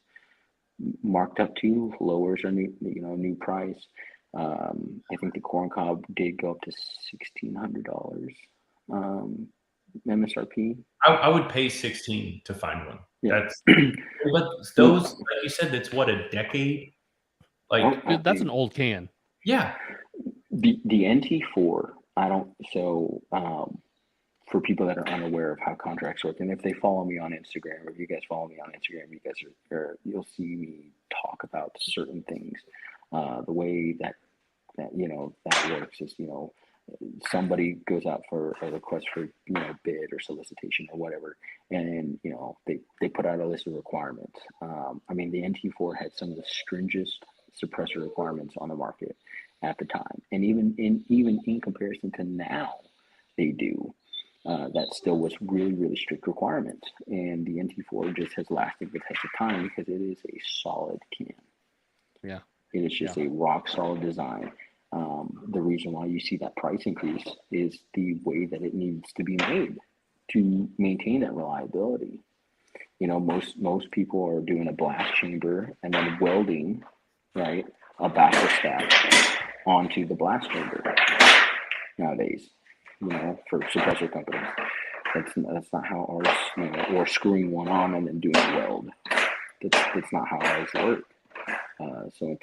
S3: marked up to lowers or new price. I think the corn cob did go up to $1,600. MSRP.
S2: I would pay 16 to find one.
S3: Yeah.
S2: That's but those, like you said, that's what, a decade. Like
S1: that's an old can.
S2: Yeah.
S3: The NT4. I don't. So for people that are unaware of how contracts work, and if they follow me on Instagram, or if you guys follow me on Instagram, you guys you'll see me talk about certain things. The way that that works is, somebody goes out for a request for bid or solicitation or whatever, and they put out a list of requirements. I mean, the NT4 had some of the stringest suppressor requirements on the market at the time, and even in comparison to now, they do. That still was really strict requirements, and the NT4 just has lasted the test of time because it is a solid can.
S1: Yeah,
S3: it is just a rock solid design. The reason why you see that price increase is the way that it needs to be made to maintain that reliability. Most people are doing a blast chamber and then welding, right, a backer stack onto the blast chamber nowadays. For suppressor companies, that's not how ours. Or screwing one on and then doing a weld. That's not how ours work. So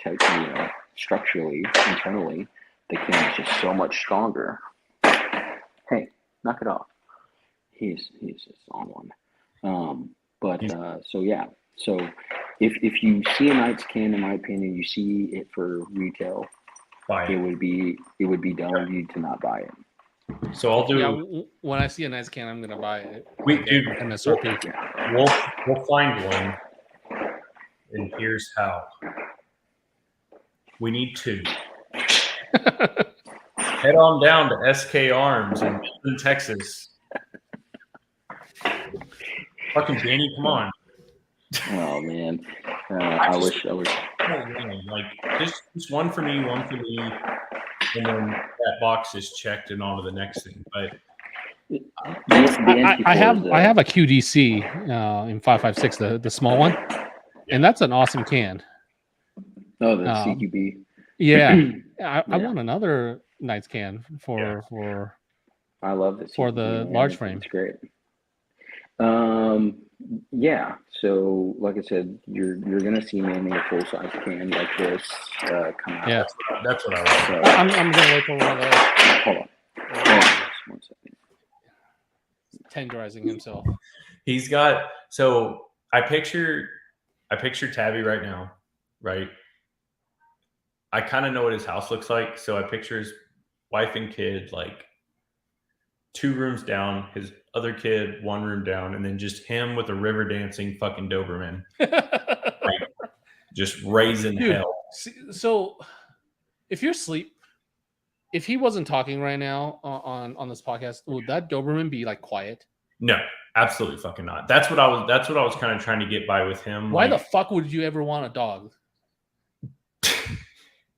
S3: structurally, internally, the can is just so much stronger. Hey, knock it off. He's just on one. So if you see a Knights can, in my opinion, you see it for retail, it would be dumb of you to not buy it.
S2: So I'll do.
S1: Yeah, when I see a Knights can, I'm gonna buy it.
S2: MSRP. We'll find one, and here's how. We need two. Head on down to SK Arms in Texas. Fucking Danny, come on.
S3: Oh man, I wish.
S2: Like just one for me, and then that box is checked and on to the next thing. But
S1: I have a QDC in 556, the small one, and that's an awesome can.
S3: Oh, the CQB.
S1: Yeah, I want another Knights can for.
S3: I love this
S1: for the large frame.
S3: It's great. Yeah. So, like I said, you're gonna see mainly a full size can like this come out.
S1: Yeah,
S2: that's what I like.
S1: So, I'm gonna wait for one of those.
S3: Hold on. 1 second.
S1: Tenderizing himself.
S2: He's got. So I picture Tabby right now, right? I kind of know what his house looks like, so I picture his wife and kid like 2 rooms down, his other kid 1 room down, and then just him with a river dancing fucking Doberman, like, just raising hell.
S1: So, if you're asleep, if he wasn't talking right now on this podcast, would that Doberman be like quiet?
S2: No, absolutely fucking not. That's what I was kind of trying to get by with him.
S1: Why the fuck would you ever want a dog?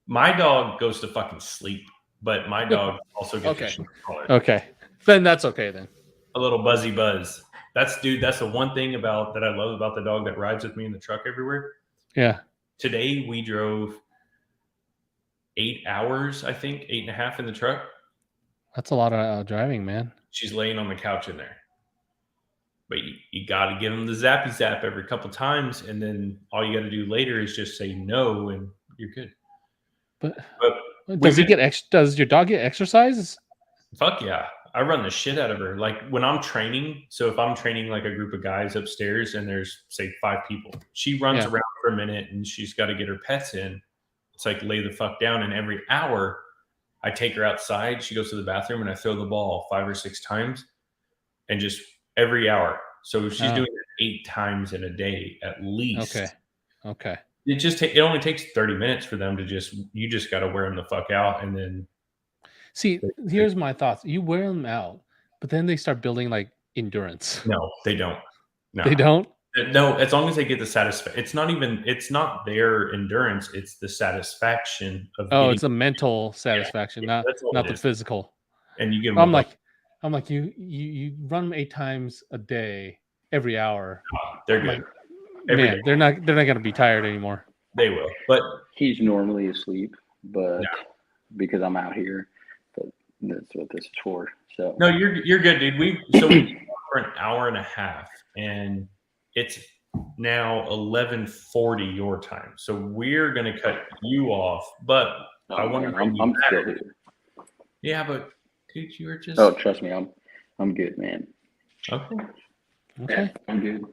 S2: My dog goes to fucking sleep, but my dog also gets
S1: Okay. Then that's okay then.
S2: A little buzzy buzz. That's the one thing that I love about the dog that rides with me in the truck everywhere.
S1: Yeah.
S2: Today we drove 8 hours, I think, 8.5 in the truck.
S1: That's a lot of driving, man.
S2: She's laying on the couch in there. But you got to give him the zappy zap every couple times, and then all you got to do later is just say no, and you're good.
S1: But does your dog get exercise?
S2: Fuck yeah. I run the shit out of her. Like when I'm training, so if I'm training like a group of guys upstairs and there's say 5 people, she runs around for a minute and she's got to get her pets in. It's like lay the fuck down, and every hour I take her outside. She goes to the bathroom and I throw the ball 5 or 6 times, and just every hour. So she's doing it 8 times in a day at least.
S1: Okay.
S2: It only takes 30 minutes for them to you just got to wear them the fuck out. And then
S1: see, here's my thoughts. You wear them out, but then they start building like endurance.
S2: No, they don't. No.
S1: They don't?
S2: No, as long as they get the satisfaction. It's not their endurance. It's the satisfaction of.
S1: It's a mental satisfaction, not the physical.
S2: And you get them.
S1: I'm like you run them 8 times a day, every hour.
S2: They're good.
S1: Man, they're not going to be tired anymore.
S2: They will, but
S3: he's normally asleep, but because I'm out here, but That's what this is for. So
S2: no, you're good, dude. We talked for an hour and a half, and it's now 11:40 your time. So we're gonna cut you off, but I want to bring you
S3: I'm
S2: back.
S3: still here.
S2: Yeah, but dude, you were just.
S3: Oh, trust me, I'm good, man.
S2: Okay.
S3: Yeah, I'm good.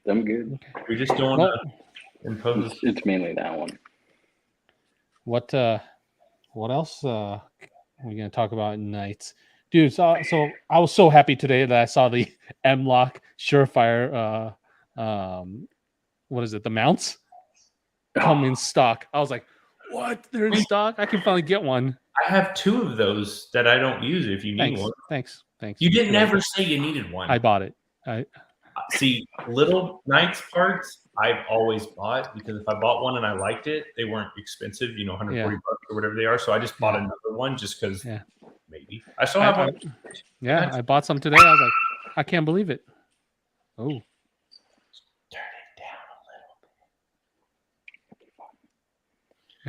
S3: I'm good.
S1: Okay.
S2: We just don't want to impose.
S3: It's mainly that one.
S1: What else are we gonna talk about tonight? Dude, so I was so happy today that I saw the M-Lock Surefire what is it, the mounts come in stock. I was like, what? They're in stock? I can finally get one.
S2: I have 2 of those that I don't use if you need one.
S1: Thanks.
S2: You didn't ever say you needed one.
S1: I bought it.
S2: See, little Knights parts I've always bought, because if I bought one and I liked it, they weren't expensive, $140 or whatever they are. So I just bought another one just because maybe. I still have one.
S1: Yeah, I bought some today. I was like, I can't believe it. Oh.
S2: Turn it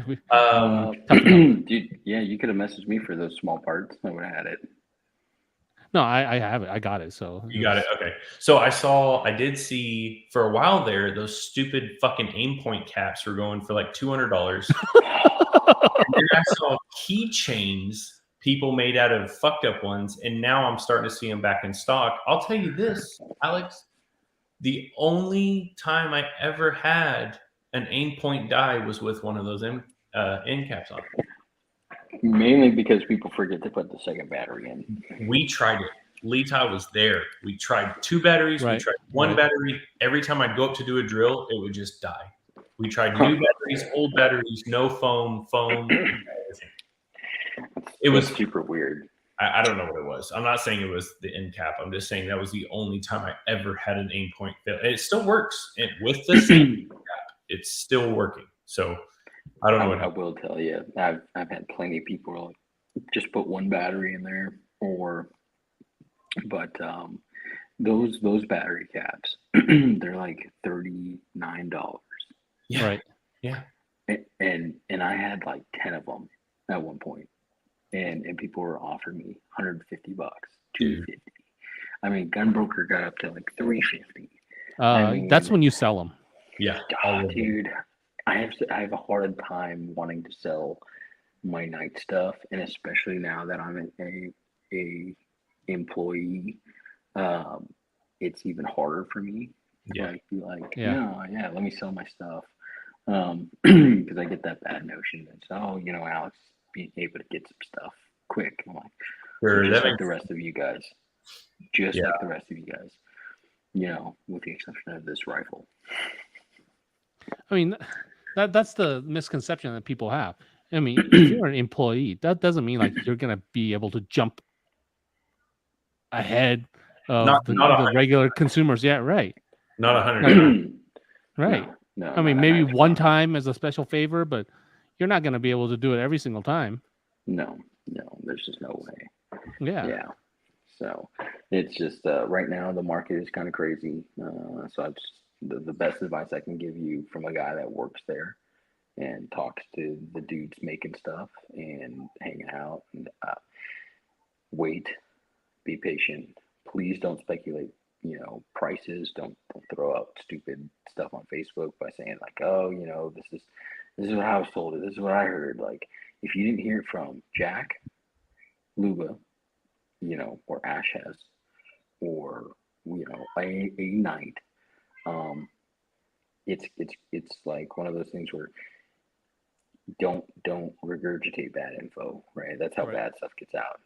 S2: down a
S3: little. Dude, yeah, you could have messaged me for those small parts. I would have had it.
S1: No, I have it. I got it. So
S2: you got it. Okay. So I did see for a while there, those stupid fucking aim point caps were going for like $200. And then I saw keychains people made out of fucked up ones. And now I'm starting to see them back in stock. I'll tell you this, Alex, the only time I ever had an aim point die was with one of those end caps on.
S3: Mainly because people forget to put the second battery in.
S2: We tried it. Lita was there. We tried 2 batteries. We tried 1 battery. Every time I'd go up to do a drill, it would just die. We tried new batteries, old batteries, no foam, everything. It was
S3: super weird.
S2: I don't know what it was. I'm not saying it was the end cap. I'm just saying that was the only time I ever had an aim point fail. And it still works. And with the same cap, it's still working. So I don't know what
S3: I will tell you. I've had plenty of people like just put 1 battery in there, but those battery caps, they're like $39.
S2: Yeah.
S1: Right.
S2: Yeah.
S3: And I had like 10 of them at one point, and people were offering me $150, $250. I mean, Gunbroker got up to like $350.
S1: That's when you sell them.
S2: Yeah,
S3: dude. I have a hard time wanting to sell my night stuff, and especially now that I'm a employee, it's even harder for me.
S2: Yeah.
S3: Let me sell my stuff, because I get that bad notion that Alex being able to get some stuff quick. I'm like, just like the rest of you guys, like the rest of you guys, with the exception of this rifle.
S1: I mean, that's the misconception that people have. I mean, if you're an employee, that doesn't mean like you're gonna be able to jump ahead of the regular consumers. Yeah, right.
S2: Not 100.
S1: Right.
S3: No,
S1: I mean, maybe one time as a special favor, but you're not going to be able to do it every single time.
S3: No, there's just no way.
S1: Yeah.
S3: So it's just right now the market is kind of crazy. So I just the best advice I can give you from a guy that works there and talks to the dudes making stuff and hanging out, and wait, be patient. Please don't speculate. Prices. Don't throw out stupid stuff on Facebook by saying like, oh, this is what I was told. This is what I heard. Like, if you didn't hear it from Jack, Luba, or Ash has, or a night, it's like one of those things where don't regurgitate bad info, right? That's how bad stuff gets out.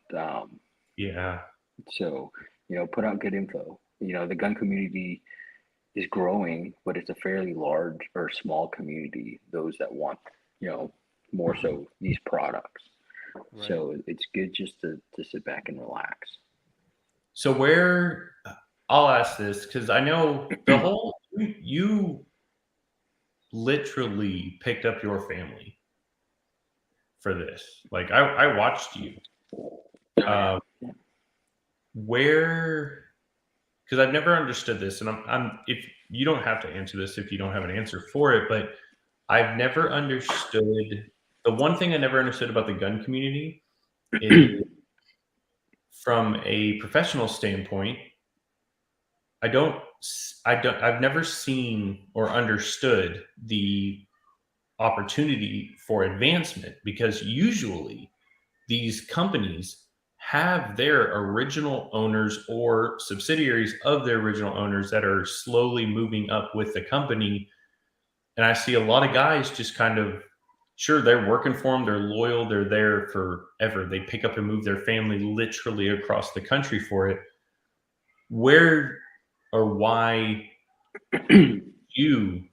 S2: Yeah.
S3: So put out good info. The gun community is growing, but it's a fairly large or small community. Those that want more so these products. Right. So it's good just to sit back and relax.
S2: So I'll ask this because I know the whole you literally picked up your family for this. Like I watched you. Where, because I've never understood this, and I'm if you don't have to answer this if you don't have an answer for it, but I've never understood the one thing I never understood about the gun community is from a professional standpoint, I've never seen or understood the opportunity for advancement, because usually these companies have their original owners or subsidiaries of their original owners that are slowly moving up with the company. And I see a lot of guys just kind of, sure, they're working for them, they're loyal, they're there forever. They pick up and move their family literally across the country for it. Where or why you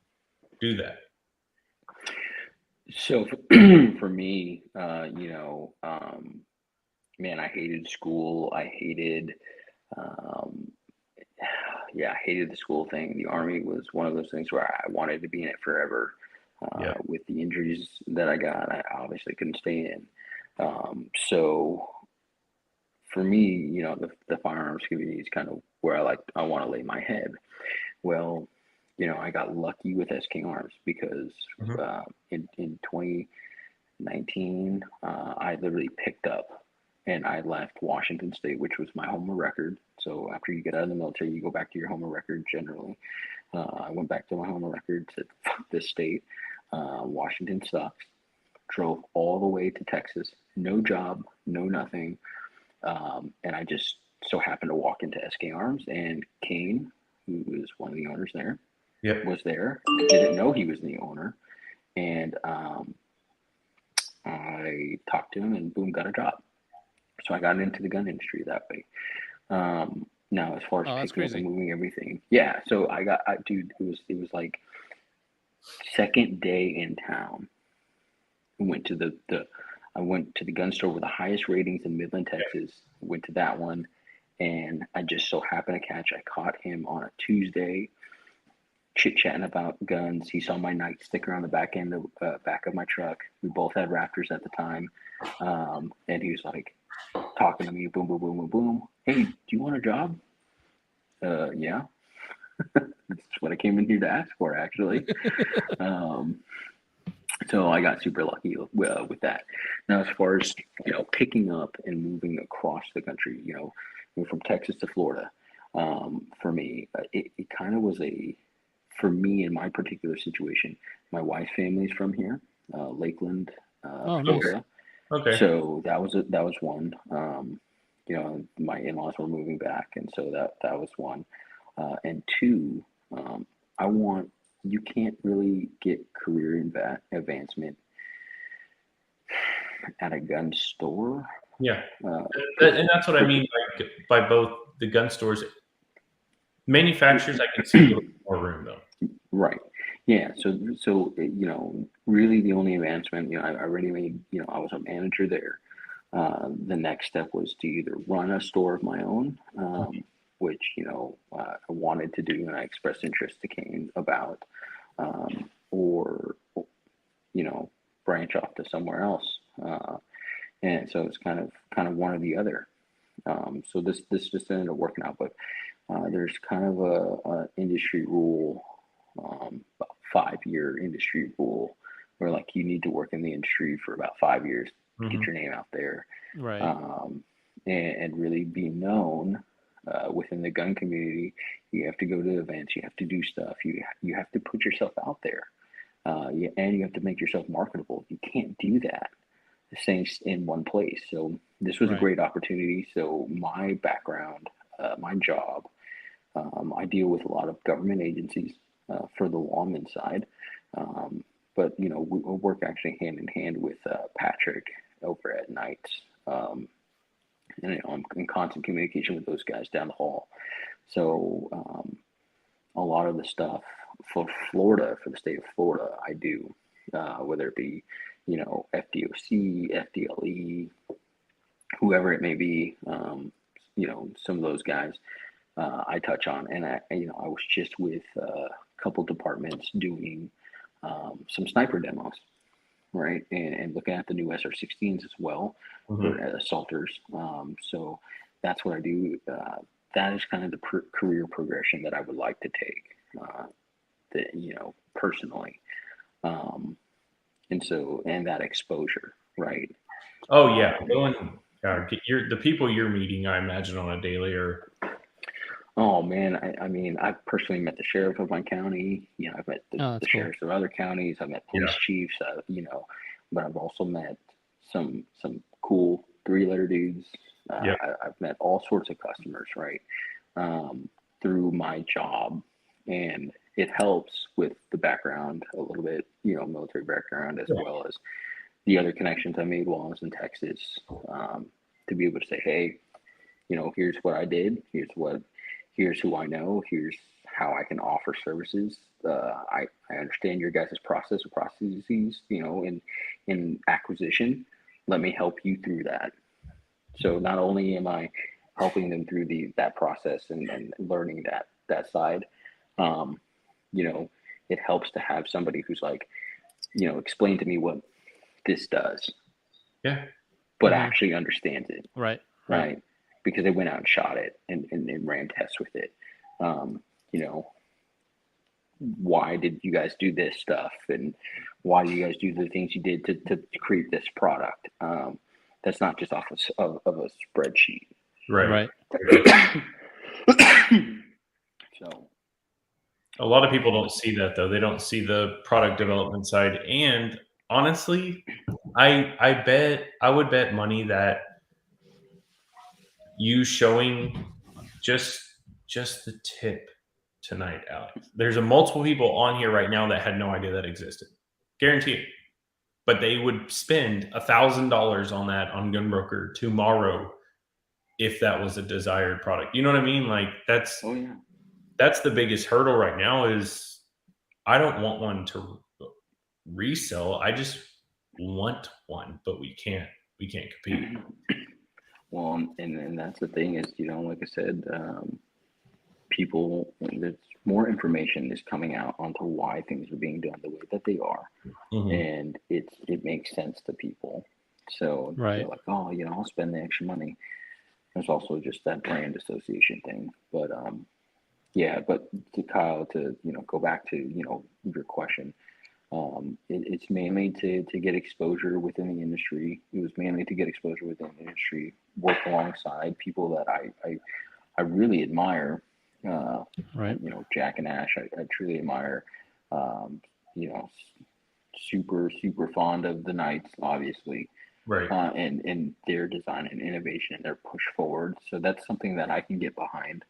S2: do that?
S3: So for me, man, I hated school. I hated, um, I hated the school thing. The Army was one of those things where I wanted to be in it forever.
S2: Yeah.
S3: With the injuries that I got, I obviously couldn't stay in. So for me, the firearms community is kind of where I want to lay my head. Well, I got lucky with SK Arms because in 2019, I literally picked up and I left Washington State, which was my home of record. So after you get out of the military, you go back to your home of record generally. I went back to my home of record, said, fuck this state. Washington sucks. Drove all the way to Texas, no job, no nothing. And I just so happened to walk into SK Arms, and Kane, who was one of the owners there, was there. I didn't know he was the owner. And I talked to him and boom, got a job. So I got into the gun industry that way. Now, as far as picking up and moving everything, so dude, it was like second day in town. I went to the gun store with the highest ratings in Midland, Texas. Went to that one, and I just so happened to I caught him on a Tuesday, chit-chatting about guns. He saw my nightsticker on the back of my truck. We both had Raptors at the time, and he was like talking to me, boom, boom, boom, boom, boom. Hey, do you want a job? Yeah. That's what I came in here to ask for, actually. So I got super lucky with that. Now, as far as picking up and moving across the country, from Texas to Florida, for me, it kind of was for me in my particular situation. My wife's family's from here, Lakeland, Florida.
S2: Nice. Okay.
S3: So that was one. My in-laws were moving back, and so that was one. And two, you can't really get career advancement at a gun store.
S2: Yeah. And that's what I mean by both the gun stores. Manufacturers, I can see a little more room though.
S3: Right. Yeah. So really the only advancement, I already made, I was a manager there. The next step was to either run a store of my own, which, I wanted to do, and I expressed interest to Kane about, or, branch off to somewhere else. And so it's kind of one or the other. So this just ended up working out, but there's kind of a industry rule, about 5-year industry rule, where like you need to work in the industry for about 5 years to get your name out there,
S1: right?
S3: And really be known within the gun community. You have to go to events, you have to do stuff, you have to put yourself out there, and you have to make yourself marketable. You can't do that staying in one place. So this was a great opportunity. So my background, my job, I deal with a lot of government agencies for the lawman side, but we work actually hand in hand with Patrick over at Knights, and I'm in constant communication with those guys down the hall. So a lot of the stuff for Florida, for the state of Florida, I do, whether it be FDOC, FDLE, whoever it may be, some of those guys I touch on. And I was just with a couple departments doing some sniper demos, right? And looking at the new SR-16s as well, for assaulters. So that's what I do. That is kind of the career progression that I would like to take, personally. And that exposure, right?
S2: Oh yeah, the people you're meeting, I imagine, on a daily or.
S3: Oh man, I mean, I've personally met the sheriff of my county. You know, I've met the sheriffs of other counties. I've met police chiefs. You know, but I've also met some cool 3-letter dudes. I've met all sorts of customers, right, through my job, and it helps with the background a little bit. You know, military background as well as the other connections I made while I was in Texas. To be able to say, hey, you know, here's what I did. Here's who I know. Here's how I can offer services. I understand your guys' processes, you know, in acquisition. Let me help you through that. So not only am I helping them through that process and learning that side, you know, it helps to have somebody who's like, you know, explain to me what this does.
S2: Yeah.
S3: But actually understands it.
S1: Right.
S3: Because they went out and shot it and ran tests with it. You know, why did you guys do this stuff? And why do you guys do the things you did to create this product? That's not just off of a spreadsheet.
S2: Right.
S3: So
S2: a lot of people don't see that, though. They don't see the product development side. And honestly, I would bet money that you showing just the tip tonight, Alex. There's multiple people on here right now that had no idea that existed. Guarantee it. But they would spend $1,000 on that on Gunbroker tomorrow if that was a desired product. You know what I mean? Like that's the biggest hurdle right now is I don't want one to resell. I just want one, but we can't compete.
S3: Well, and that's the thing is, you know, like I said, there's more information is coming out onto why things are being done the way that they are, and it makes sense to people. So they're like, oh, you know, I'll spend the extra money. There's also just that brand association thing, but but to Kyle, to you know, go back to you know your question. It's mainly to get exposure within the industry. It was mainly to get exposure within the industry, work alongside people that I really admire. You know, Jack and Ash, I truly admire. You know, super fond of the Knights, obviously.
S2: Right.
S3: And their design and innovation and their push forward. So that's something that I can get behind.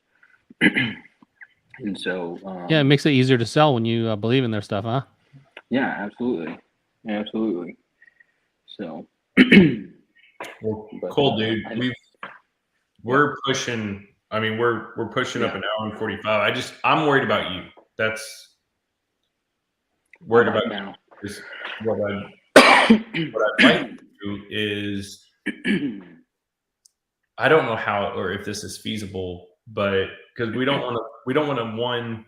S3: And so
S1: it makes it easier to sell when you believe in their stuff, huh?
S3: Yeah, absolutely. So,
S2: well, cool, dude. We're pushing. I mean, we're pushing up an hour and 45. I'm worried about you. That's worried about
S3: now.
S2: What I'd like to do is, I don't know how or if this is feasible, but because we don't want to one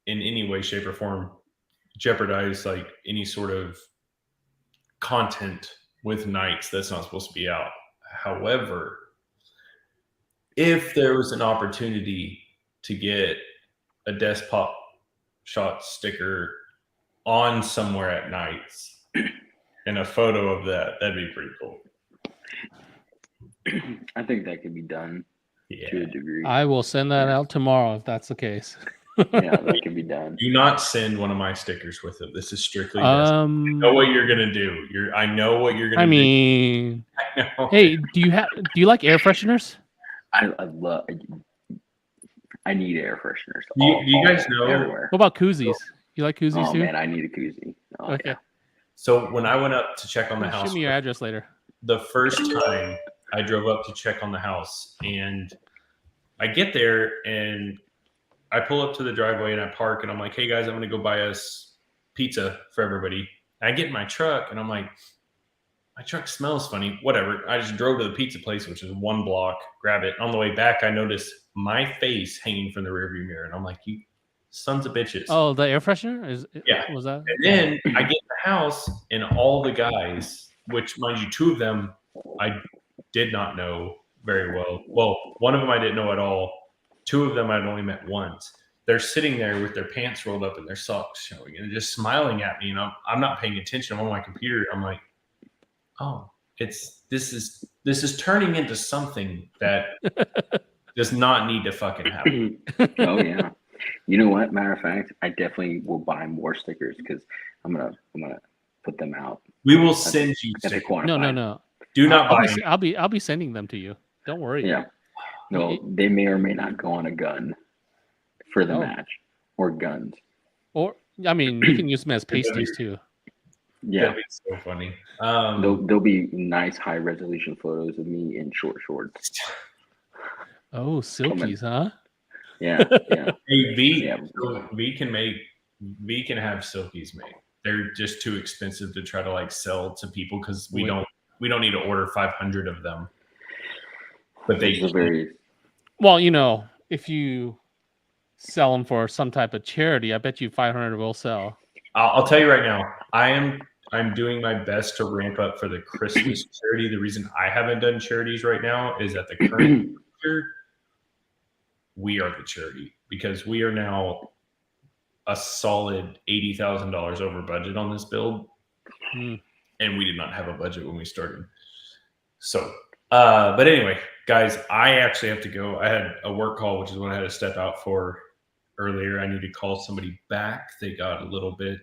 S2: in any way, shape, or form jeopardize like any sort of content with Knights that's not supposed to be out. However, if there was an opportunity to get a desktop shot sticker on somewhere at Knights and a photo of that'd be pretty cool.
S3: I think that could be done to a degree.
S1: I will send that out tomorrow if that's the case.
S3: Yeah, that can be done.
S2: Do not send one of my stickers with it. This is strictly I know what you're gonna do. I know what you're gonna do.
S1: I mean, hey, do you like air fresheners?
S3: I need air fresheners.
S2: Do you guys know
S3: everywhere.
S1: What about koozies? You like koozies too?
S3: Oh man, I need a koozie. Oh,
S1: okay.
S3: Yeah.
S2: So when I went up to check on the house,
S1: shoot me your address later.
S2: The first time I drove up to check on the house, and I get there and I pull up to the driveway and I park and I'm like, hey guys, I'm going to go buy us pizza for everybody. And I get in my truck and I'm like, my truck smells funny. Whatever. I just drove to the pizza place, which is 1 block, grab it. On the way back, I noticed my face hanging from the rearview mirror. And I'm like, you sons of bitches.
S1: Oh, the air freshener? Was that?
S2: And then I get in the house and all the guys, which mind you, 2 of them I did not know very well. Well, one of them I didn't know at all. 2 of them I'd only met once. They're sitting there with their pants rolled up and their socks showing and just smiling at me. And I'm not paying attention. I'm on my computer. I'm like, oh, this is turning into something that does not need to fucking happen.
S3: Oh yeah. You know what? Matter of fact, I definitely will buy more stickers because I'm gonna put them out.
S2: We will send you stickers.
S1: No.
S2: Do not buy.
S1: I'll be sending them to you. Don't worry.
S3: Yeah. No, they may or may not go on a gun for the match or guns.
S1: Or I mean, you can use them as pasties too.
S3: Yeah,
S2: that'd be so funny.
S3: There'll be nice high resolution photos of me in short shorts.
S1: Oh, silkies, huh?
S3: Yeah.
S2: Hey, V can have silkies made. They're just too expensive to try to like sell to people because we don't need to order 500 of them. But they
S1: well, you know, if you sell them for some type of charity, I bet you 500 will sell.
S2: I'll tell you right now, I'm doing my best to ramp up for the Christmas charity. The reason I haven't done charities right now is that the current year, we are the charity because we are now a solid $80,000 over budget on this build, and we did not have a budget when we started. So, but anyway, guys, I actually have to go. I had a work call, which is what I had to step out for earlier. I need to call somebody back. They got a little bit.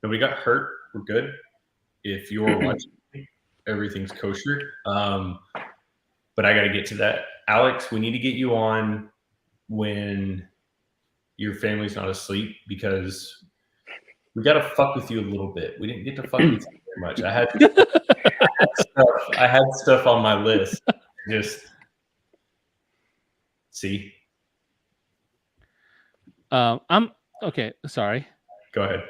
S2: Nobody got hurt. We're good. If you're watching, everything's kosher. But I got to get to that. Alex, we need to get you on when your family's not asleep because we got to fuck with you a little bit. We didn't get to fuck with you very much. I had stuff on my list. Just see.
S1: I'm okay. Sorry.
S2: Go ahead.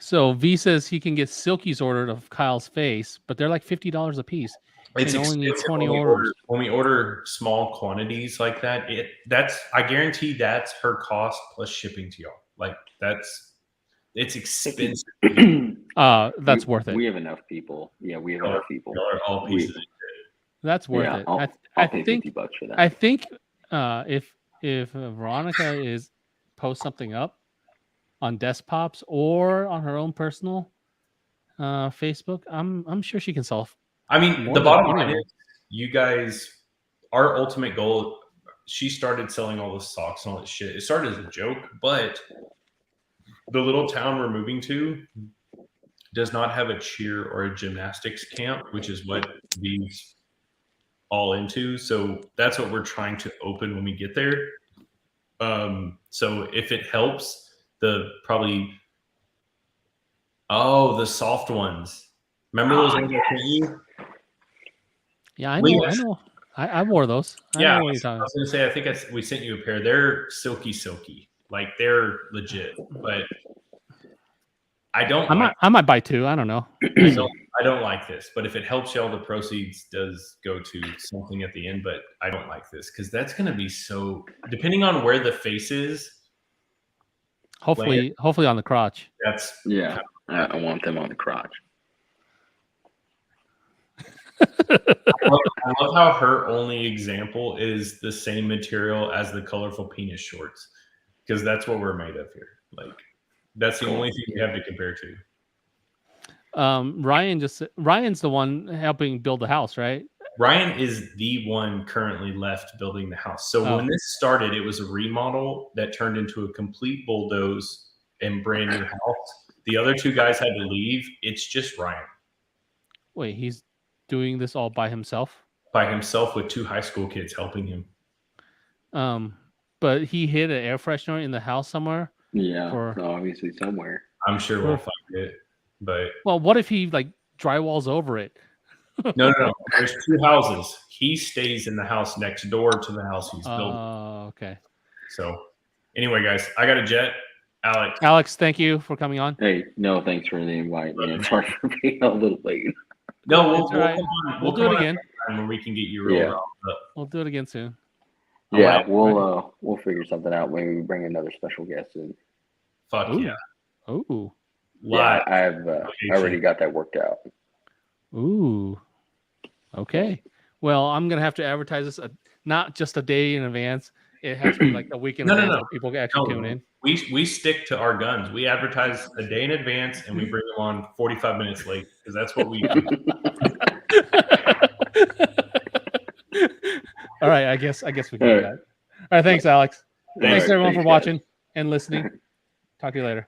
S1: So V says he can get silkies ordered of Kyle's face, but they're like $50 a piece.
S2: It's
S1: only need 20
S2: orders. When we order small quantities like that, I guarantee that's her cost plus shipping to y'all. Like it's expensive.
S1: That's worth it.
S3: We have enough people. Yeah, we have enough people.
S2: Y'all are all pieces.
S1: That's worth it.
S3: I'll pay $50 for that.
S1: I think if Veronica post something up on desktops or on her own personal Facebook, I'm sure she can solve.
S2: I mean, the bottom line is, you guys, our ultimate goal. She started selling all the socks and all that shit. It started as a joke, but the little town we're moving to does not have a cheer or a gymnastics camp, which is what these all into. So that's what we're trying to open when we get there. So if it helps, the soft ones. Remember those ones I sent you?
S1: Yeah, I know. I wore those.
S2: I was going to say, I think we sent you a pair. They're silky. Like, they're legit. But
S1: I might buy two. I don't know.
S2: I don't like this. But if it helps y'all, the proceeds does go to something at the end. But I don't like this because that's going to be so... Depending on where the face is...
S1: Hopefully on the crotch.
S3: I want them on the crotch.
S2: I love how her only example is the same material as the colorful penis shorts, because that's what we're made of here. Like, that's the only thing we have to compare to.
S1: Ryan's the one helping build the house, right?
S2: Ryan is the one currently left building the house. So when this started, it was a remodel that turned into a complete bulldoze and brand new house. The other two guys had to leave. It's just Ryan.
S1: Wait, he's doing this all by himself?
S2: By himself with two high school kids helping him.
S1: But he hid an air freshener in the house somewhere?
S3: Yeah, obviously somewhere.
S2: I'm sure we'll find it. But
S1: what if he like drywalls over it?
S2: No. There's two houses. He stays in the house next door to the house he's building.
S1: Oh, okay.
S2: So anyway, guys, I got a jet.
S1: Alex, thank you for coming on.
S3: Hey, no, thanks for the invite, man. Sorry for being a little late.
S2: No,
S1: we'll do it again.
S2: When we can get you real up.
S1: We'll do it again soon.
S3: Yeah, we'll figure something out. Maybe we bring another special guest in.
S2: Fuck yeah.
S1: Ooh.
S3: Yeah, I already got that worked out.
S1: Ooh. Okay. Well, I'm gonna have to advertise this not just a day in advance. it has to be like a week in advance so people can actually tune in.
S2: We stick to our guns. We advertise a day in advance, and we bring them on 45 minutes late because that's what we do.
S1: All right, I guess we can do that. All right, thanks, Alex. Thanks everyone for watching and listening. Talk to you later.